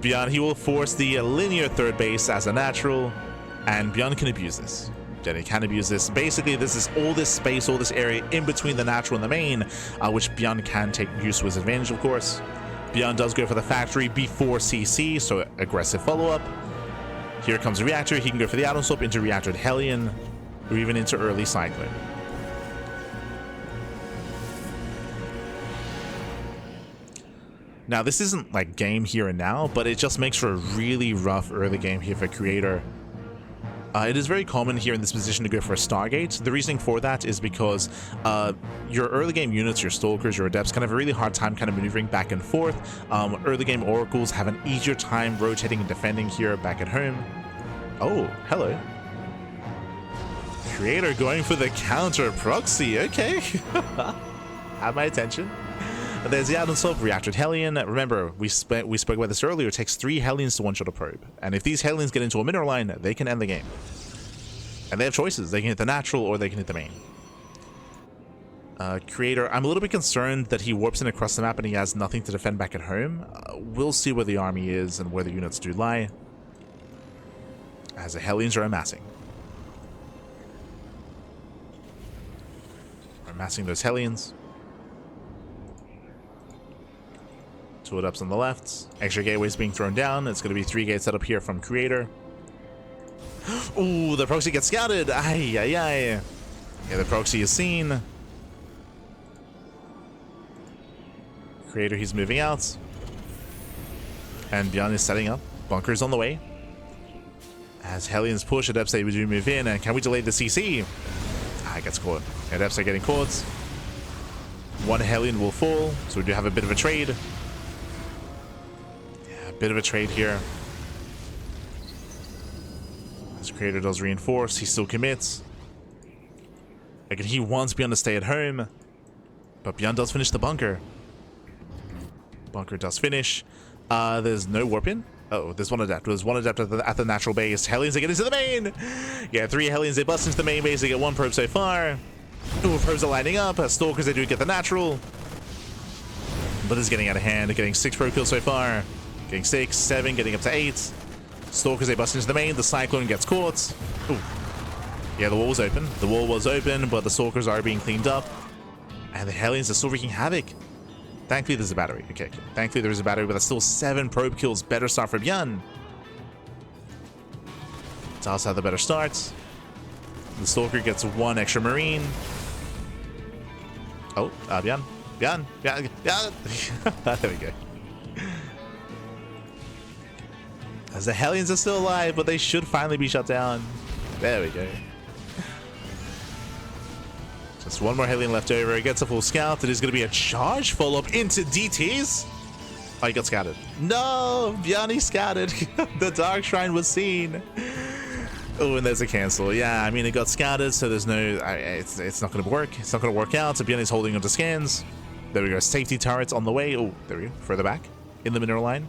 S1: ByuN, he will force the linear 3rd base as a natural. And ByuN can abuse this. Then he can abuse this. Basically, this is all this space, all this area in between the natural and the main, which ByuN can take use to his advantage, of course. ByuN does go for the factory before CC, so aggressive follow-up. Here comes the reactor. He can go for the atom swap into reactor Hellion, or even into early Cyclone. Now, this isn't like game here and now, but it just makes for a really rough early game here for Creator. It is very common here in this position to go for a Stargate. The reasoning for that is because your early game units, your Stalkers, your Adepts, kind of have a really hard time kind of maneuvering back and forth. Early game Oracles have an easier time rotating and defending here back at home. Oh, hello. Creator going for the counter proxy. Okay. Have my attention. There's the Adamsov Reactor Hellion. Remember, we spoke about this earlier. It takes 3 Hellions to one-shot a probe. And if these Hellions get into a mineral line, they can end the game. And they have choices. They can hit the natural or they can hit the main. Creator, I'm a little bit concerned that he warps in across the map and he has nothing to defend back at home. We'll see where the army is and where the units do lie, as the Hellions are amassing. We're amassing those Hellions. 2 ups on the left. Extra gateways being thrown down. It's going to be 3 gates set up here from Creator. Ooh, the proxy gets scouted. Ay, ay, ay. Yeah, the proxy is seen. Creator, he's moving out. And ByuN is setting up. Bunkers on the way. As Hellions push, Adepts we do move in. And can we delay the CC? Ah, it gets caught. Adepts are getting caught. 1 Hellion will fall, so we do have a bit of a trade. Yeah, a bit of a trade here. As Creator does reinforce, he still commits. Again, he wants ByuN to stay at home, but ByuN does finish the bunker. Bunker does finish. There's no warp in. Oh, there's 1 adept. There's 1 adept at the natural base. Hellions, they get into the main. Yeah, 3 Hellions, they bust into the main base. They get 1 probe so far. 2 probes are lining up. Stalkers, they do get the natural. But it's getting out of hand. They're getting 6 probe kills so far. Getting 6, 7, getting up to 8. Stalkers, they bust into the main. The Cyclone gets caught. Ooh. Yeah, the wall was open. The wall was open, but the Stalkers are being cleaned up. And the Hellions are still wreaking havoc. Thankfully, there's a battery. Okay. Thankfully, there's a battery, but that's still 7 probe kills. Better start for ByuN. Does have the better starts. The Stalker gets 1 extra Marine. Oh, ByuN. ByuN. There we go. As the Hellions are still alive, but they should finally be shut down. There we go. Just 1 more Hellion left over. It gets a full scout. It is going to be a charge follow-up into DTs. Oh, he got scouted. No, ByuN scouted. The Dark Shrine was seen. Oh, and there's a cancel. Yeah, I mean, it got scouted, so there's no... it's not going to work. It's not going to work out. So ByuN is holding onto scans. There we go. Safety turrets on the way. Oh, there we go. Further back in the mineral line.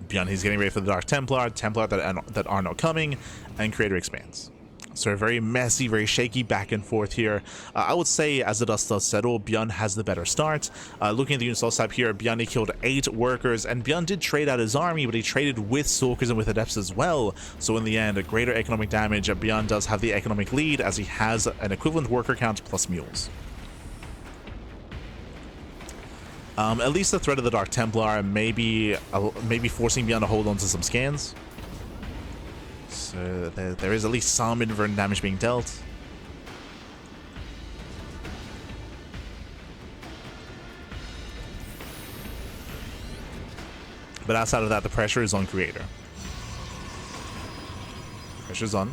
S1: ByuN, he's getting ready for the Dark Templar that are not coming, and Creator expands. So very messy, very shaky back and forth here. I would say as the dust does settle, ByuN has the better start. Looking at the unit source type here, ByuN, he killed 8 workers, and ByuN did trade out his army, but he traded with Stalkers and with Adepts as well. So in the end, a greater economic damage. ByuN does have the economic lead as he has an equivalent worker count plus mules. At least the threat of the Dark Templar may be forcing ByuN to hold on to some scans. So there is at least some inadvertent damage being dealt. But outside of that, the pressure is on Creator. Pressure's on.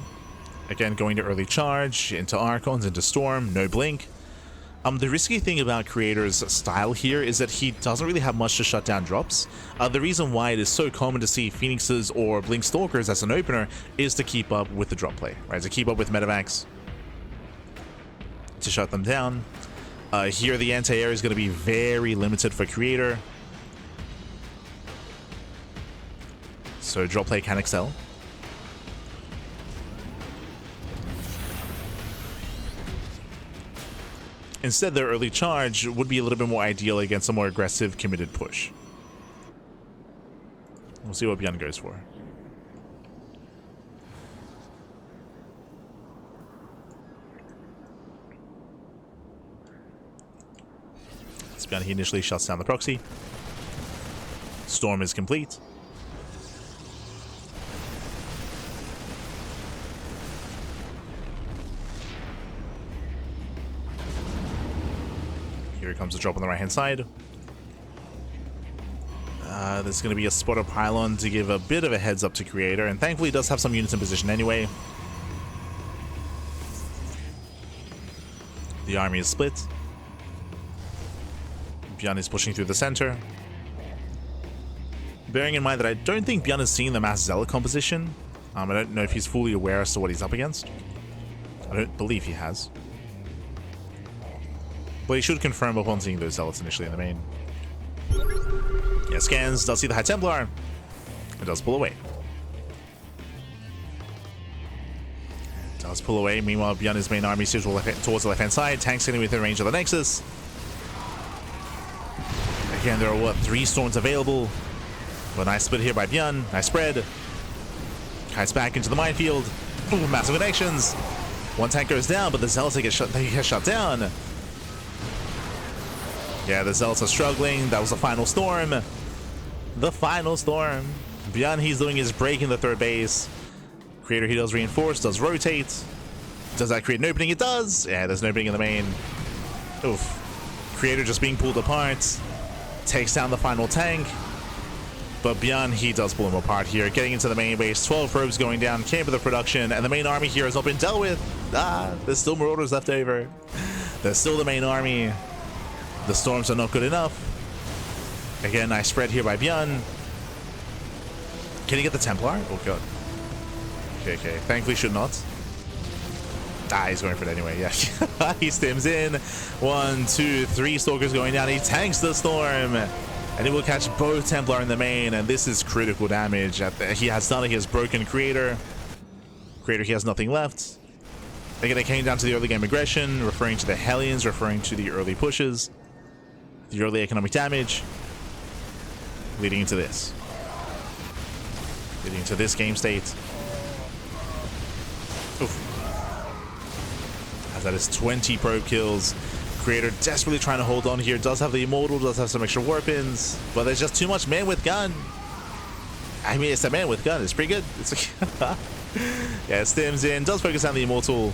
S1: Again, going to early charge, into Archons, into Storm, no blink. The risky thing about Creator's style here is that he doesn't really have much to shut down drops. The reason why it is so common to see Phoenixes or Blink Stalkers as an opener is to keep up with the drop play, right? To keep up with medevacs, to shut them down. Here, the anti-air is going to be very limited for Creator. So drop play can excel. Instead, their early charge would be a little bit more ideal against a more aggressive, committed push. We'll see what ByuN goes for. So ByuN, he initially shuts down the proxy. Storm is complete. Here comes a drop on the right-hand side. There's going to be a spotter pylon to give a bit of a heads up to Creator, and thankfully he does have some units in position anyway. The army is split. ByuN is pushing through the center. Bearing in mind that I don't think ByuN is seeing the mass zealot composition. I don't know if he's fully aware as to what he's up against. I don't believe he has. But he should confirm upon seeing those zealots initially in the main. Yeah, scans, does see the High Templar. It does pull away. It does pull away. Meanwhile, ByuN, his main army steers towards the left-hand side. Tanks getting within range of the Nexus. Again, there are, what, 3 storms available. But nice split here by ByuN. Nice spread. Kites back into the minefield. Ooh, massive connections. One tank goes down, but the Zealots get shut down. Yeah, the Zealots are struggling. That was the final storm. The final storm. ByuN, he's doing his break in the third base. Creator, he does reinforce, does rotate. Does that create an opening? It does. Yeah, there's an opening in the main. Oof. Creator just being pulled apart. Takes down the final tank. But ByuN, he does pull him apart here. Getting into the main base, 12 probes going down, came for the production, and the main army here has not been dealt with. There's still Marauders left over. There's still the main army. The storms are not good enough. Again, nice spread here by ByuN. Can he get the Templar? Oh god. Okay. Thankfully should not. He's going for it anyway, yeah. He stims in. 1, 2, 3 Stalkers going down. He tanks the storm. And he will catch both Templar in the main, and this is critical damage. He has done it. He has broken Creator. Creator, he has nothing left. Again, it came down to the early game aggression, referring to the Hellions, referring to the early pushes, the early economic damage, leading into this. Leading into this game state. Oof. As that is 20 probe kills. Creator desperately trying to hold on here. Does have the Immortal, does have some extra weapons, but there's just too much man with gun. I mean, it's a man with gun. It's pretty good. It's like yeah, it stems in, does focus on the Immortal,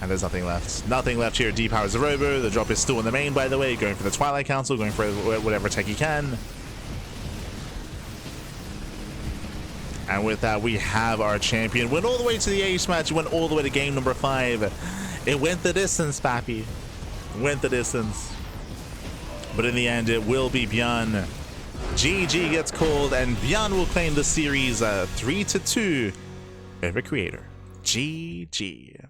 S1: and there's nothing left. Nothing left here. Depowers the Robo. The drop is still in the main, by the way. Going for the Twilight Council, going for whatever tech he can. And with that, we have our champion. Went all the way to the ace match. Went all the way to game number 5. It went the distance, Pappy. Went the distance. But in the end, it will be ByuN. GG gets called, and ByuN will claim the series 3-2 over Creator. GG.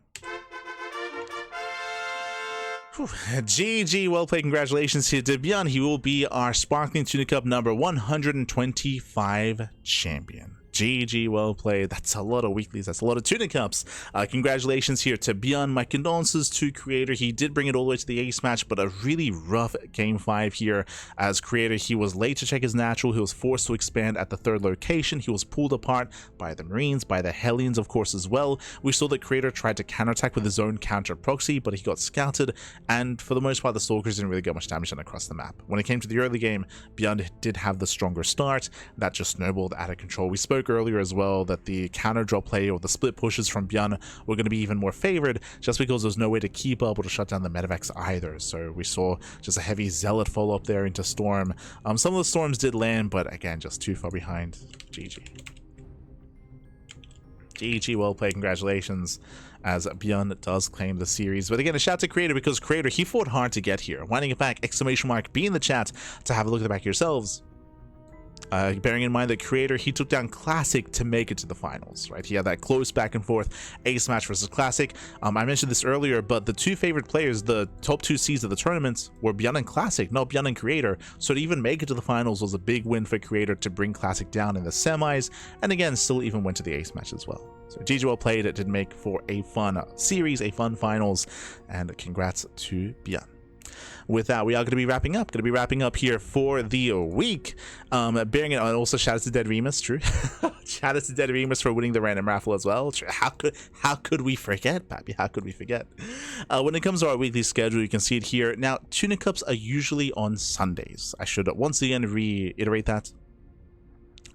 S1: Whew. GG, well played. Congratulations here to ByuN. He will be our Sparkling Tuna Cup number 125 champion. GG, well played. That's a lot of weeklies. That's a lot of Tuna Cups. Congratulations here to ByuN. My condolences to Creator. He did bring it all the way to the ace match, but a really rough game 5 here as Creator. He was late to check his natural. He was forced to expand at the 3rd location. He was pulled apart by the Marines, by the Hellions, of course, as well. We saw that Creator tried to counterattack with his own counter proxy, but he got scouted, and for the most part, the Stalkers didn't really get much damage done across the map. When it came to the early game, ByuN did have the stronger start. That just snowballed out of control. We spoke earlier as well that the counter drop play or the split pushes from ByuN were going to be even more favored just because there's no way to keep up or to shut down the medevacs either. So we saw just a heavy zealot follow up there into storm. Some of the storms did land, but again, just too far behind. GG, well played. Congratulations, as ByuN does claim the series. But again, a shout to Creator, because Creator, he fought hard to get here. Winding it back, exclamation mark, be in the chat to have a look at the back yourselves. Bearing in mind that Creator, he took down Classic to make it to the finals, right? He had that close back and forth ace match versus Classic. I mentioned this earlier, but the 2 favorite players, the top 2 seeds of the tournament, were ByuN and Classic, not ByuN and Creator. So to even make it to the finals was a big win for Creator to bring Classic down in the semis, and again, still even went to the ace match as well. So GG, well played. It did make for a fun series, a fun finals, and congrats to ByuN. With that, we are going to be wrapping up here for the week. Bearing it on, also shout out to Dead Remus, true. Shout out to Dead Remus for winning the random raffle as well. True. How could we forget, Pappy? How could we forget? When it comes to our weekly schedule, you can see it here. Now, Tuna Cups are usually on Sundays. I should once again reiterate that.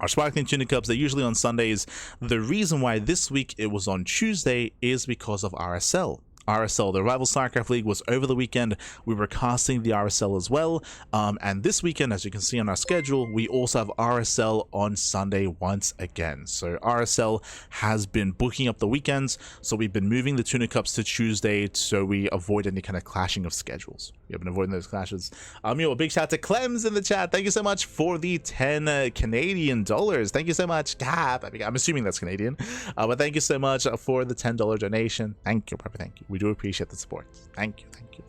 S1: Our Sparkling Tuna Cups are usually on Sundays. The reason why this week it was on Tuesday is because of RSL. RSL, the Rival StarCraft League, was over the weekend. We were casting the RSL as well. And this weekend, as you can see on our schedule, we also have RSL on Sunday once again. So RSL has been booking up the weekends. So we've been moving the Tuna Cups to Tuesday so we avoid any kind of clashing of schedules. We have been avoiding those clashes. A big shout out to Clems in the chat. Thank you so much for the 10 Canadian dollars. Thank you so much. I'm assuming that's Canadian. But thank you so much for the $10 donation. Thank you, Papa. Thank you. We do appreciate the support. Thank you. Thank you.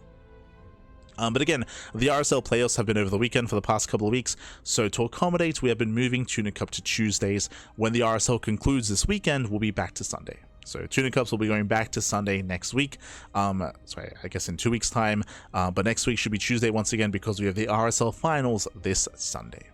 S1: But again, the RSL playoffs have been over the weekend for the past couple of weeks, so to accommodate, we have been moving Tuna Cup to Tuesdays. When the RSL concludes this weekend, we'll be back to Sunday. So Tuna Cups will be going back to Sunday next week. Sorry, I guess in 2 weeks' time. But next week should be Tuesday once again because we have the RSL finals this Sunday.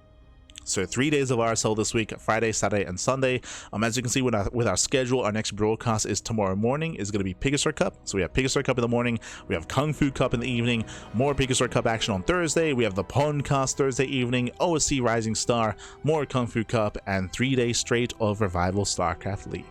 S1: So 3 days of RSL this week, Friday, Saturday, and Sunday. As you can see with our schedule, our next broadcast is tomorrow morning. Is going to be Pegasus Cup. So we have Pegasus Cup in the morning. We have Kung Fu Cup in the evening. More Pegasus Cup action on Thursday. We have the Pondcast Thursday evening. OSC Rising Star. More Kung Fu Cup. And 3 days straight of Revival StarCraft League.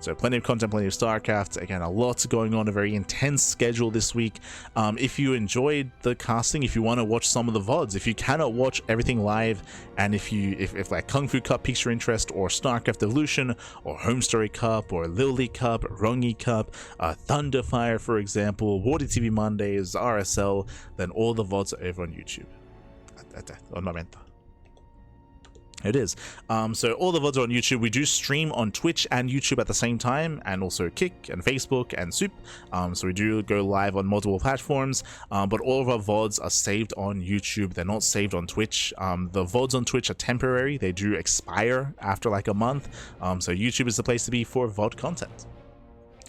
S1: So plenty of content, plenty of StarCraft. Again, a lot going on, a very intense schedule this week. If you enjoyed the casting, if you want to watch some of the VODs, if you cannot watch everything live, and if like Kung Fu Cup piques your interest, or StarCraft Evolution, or Home Story Cup, or Lily Cup, Rongi Cup, Thunderfire, for example, Wardy TV Mondays, RSL, then all the VODs are over on YouTube. It is. So all the VODs are on YouTube. We do stream on Twitch and YouTube at the same time, and also Kick and Facebook and Soup. So we do go live on multiple platforms, but all of our VODs are saved on YouTube. They're not saved on Twitch. The VODs on Twitch are temporary. They do expire after like a month. So YouTube is the place to be for VOD content.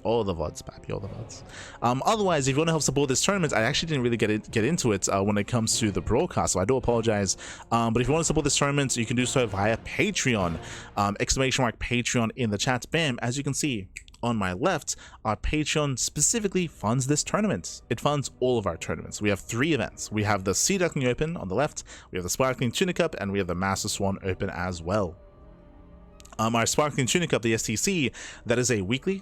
S1: All the VODs, papi, all the VODs. Otherwise, if you want to help support this tournament, I actually didn't really get into it when it comes to the broadcast, so I do apologize. But if you want to support this tournament, you can do so via Patreon. !Patreon in the chat. Bam, as you can see on my left, our Patreon specifically funds this tournament. It funds all of our tournaments. We have 3 events. We have the Sea Duckling Open on the left, we have the Sparkling Tuna Cup, and we have the Master Swan Open as well. Our Sparkling Tuna Cup, the STC, that is a weekly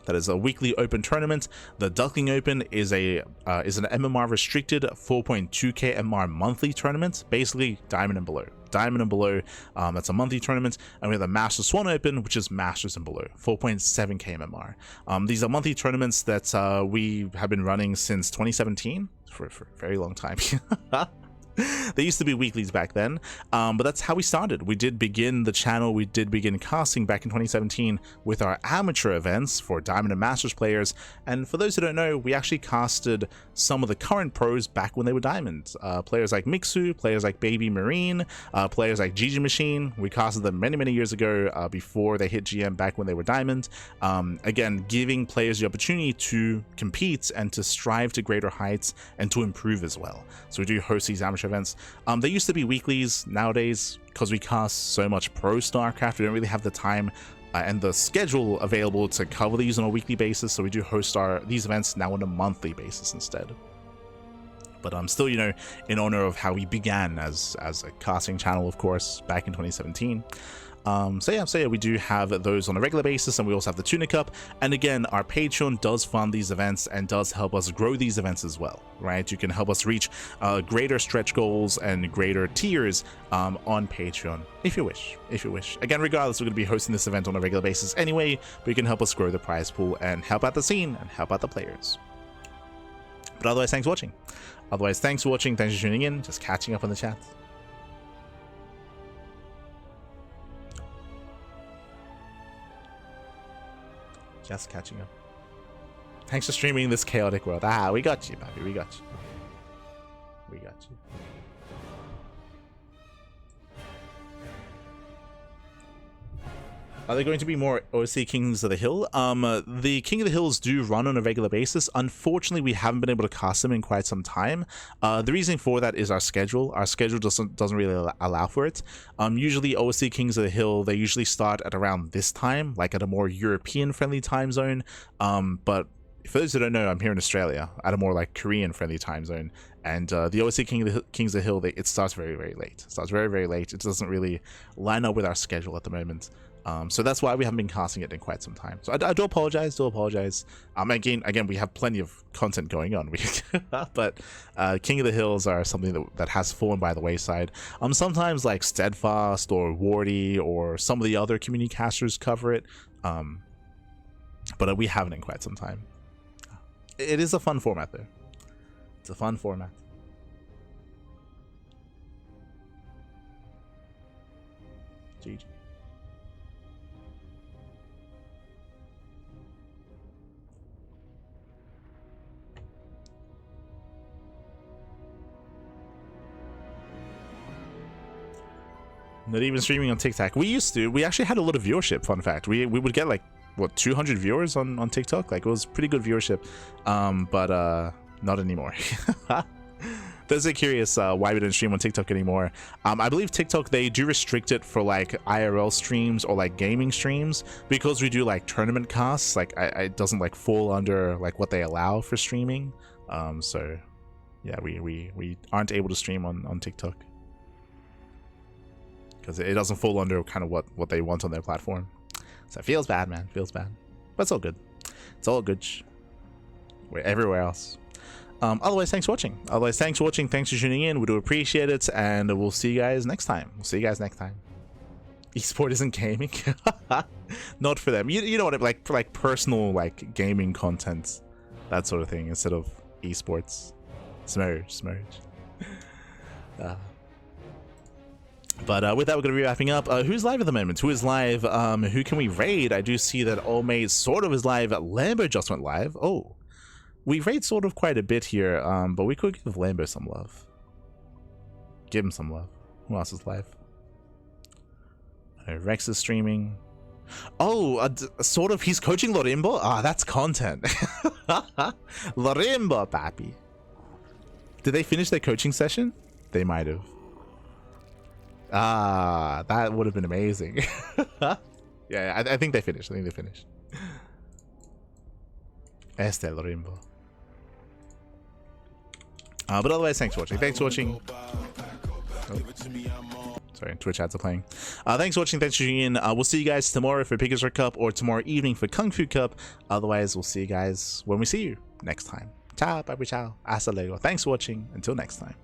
S1: open tournament. The Duckling Open is an MMR restricted 4.2k MMR monthly tournament, basically diamond and below. That's a monthly tournament. And we have the Master Swan Open, which is Masters and below, 4.7k MMR. These are monthly tournaments that we have been running since 2017 for a very long time. They used to be weeklies back then, but that's how we started. We did begin the channel, we did begin casting back in 2017 with our amateur events for Diamond and Masters players, and for those who don't know, we actually casted some of the current pros back when they were Diamond. Players like Mixu, players like Baby Marine, players like Gigi Machine. We casted them many years ago before they hit GM back when they were Diamond. Again, giving players the opportunity to compete and to strive to greater heights and to improve as well. So we do host these amateur events. They used to be weeklies. Nowadays, because we cast so much pro StarCraft, we don't really have the time and the schedule available to cover these on a weekly basis, so we do host these events now on a monthly basis instead. But still, in honor of how we began as a casting channel, of course, back in 2017. So yeah, we do have those on a regular basis, and we also have the Tuna Cup. And again, our Patreon does fund these events and does help us grow these events as well, right? You can help us reach greater stretch goals and greater tiers on Patreon if you wish. Again, regardless, we're going to be hosting this event on a regular basis anyway, but you can help us grow the prize pool and help out the scene and help out the players. But otherwise, thanks for watching. Thanks for tuning in, just catching up on the chat. Just catching up. Thanks for streaming this chaotic world. We got you, baby. We got you. Are there going to be more OC Kings of the Hill? The King of the Hills do run on a regular basis. Unfortunately, we haven't been able to cast them in quite some time. The reason for that is our schedule. Our schedule doesn't really allow for it. Usually OC Kings of the Hill, they usually start at around this time, like at a more European-friendly time zone. But for those who don't know, I'm here in Australia at a more like Korean-friendly time zone. And the OC Kings of the Hill, it starts very late. It starts very late. It doesn't really line up with our schedule at the moment. So that's why we haven't been casting it in quite some time. So I do apologize. Again, we have plenty of content going on. But King of the Hills are something that has fallen by the wayside. Sometimes like Steadfast or Wardy or some of the other community casters cover it. But we haven't in quite some time. It is a fun format though. It's a fun format. GG. Not even streaming on TikTok. We actually had a lot of viewership, fun fact. We would get like, what, 200 viewers on TikTok? Like, it was pretty good viewership. But not anymore. Those are curious why we don't stream on TikTok anymore. I believe TikTok, they do restrict it for like IRL streams or like gaming streams, because we do like tournament casts. Like it doesn't like fall under like what they allow for streaming. So yeah, we aren't able to stream on TikTok, because it doesn't fall under kind of what they want on their platform. So it feels bad, man. Feels bad. But it's all good. It's all good. We're everywhere else. Otherwise, thanks for watching. Thanks for tuning in. We do appreciate it. And we'll see you guys next time. Esport isn't gaming. Not for them. You know what? Like for like personal like gaming content. That sort of thing. Instead of esports. Smurge. But with that, we're going to be wrapping up. Who's live at the moment? Who is live? Who can we raid? I do see that Old sort of is live. Lambo just went live. Oh, we raid sort of quite a bit here, but we could give Lambo some love. Give him some love. Who else is live? Rex is streaming. Oh, sort of. He's coaching Lorimbo. Ah, that's content. Lorimbo, papi. Did they finish their coaching session? They might have. Ah, that would have been amazing. Yeah, I think they finished. Este Lorimbo. But otherwise, thanks for watching. Oh. Sorry, Twitch ads are playing. Thanks for watching. Thanks for tuning in. We'll see you guys tomorrow for Pegasus Cup or tomorrow evening for Kung Fu Cup. Otherwise, we'll see you guys when we see you next time. Ciao, bye, ciao. Hasta luego. Thanks for watching. Until next time.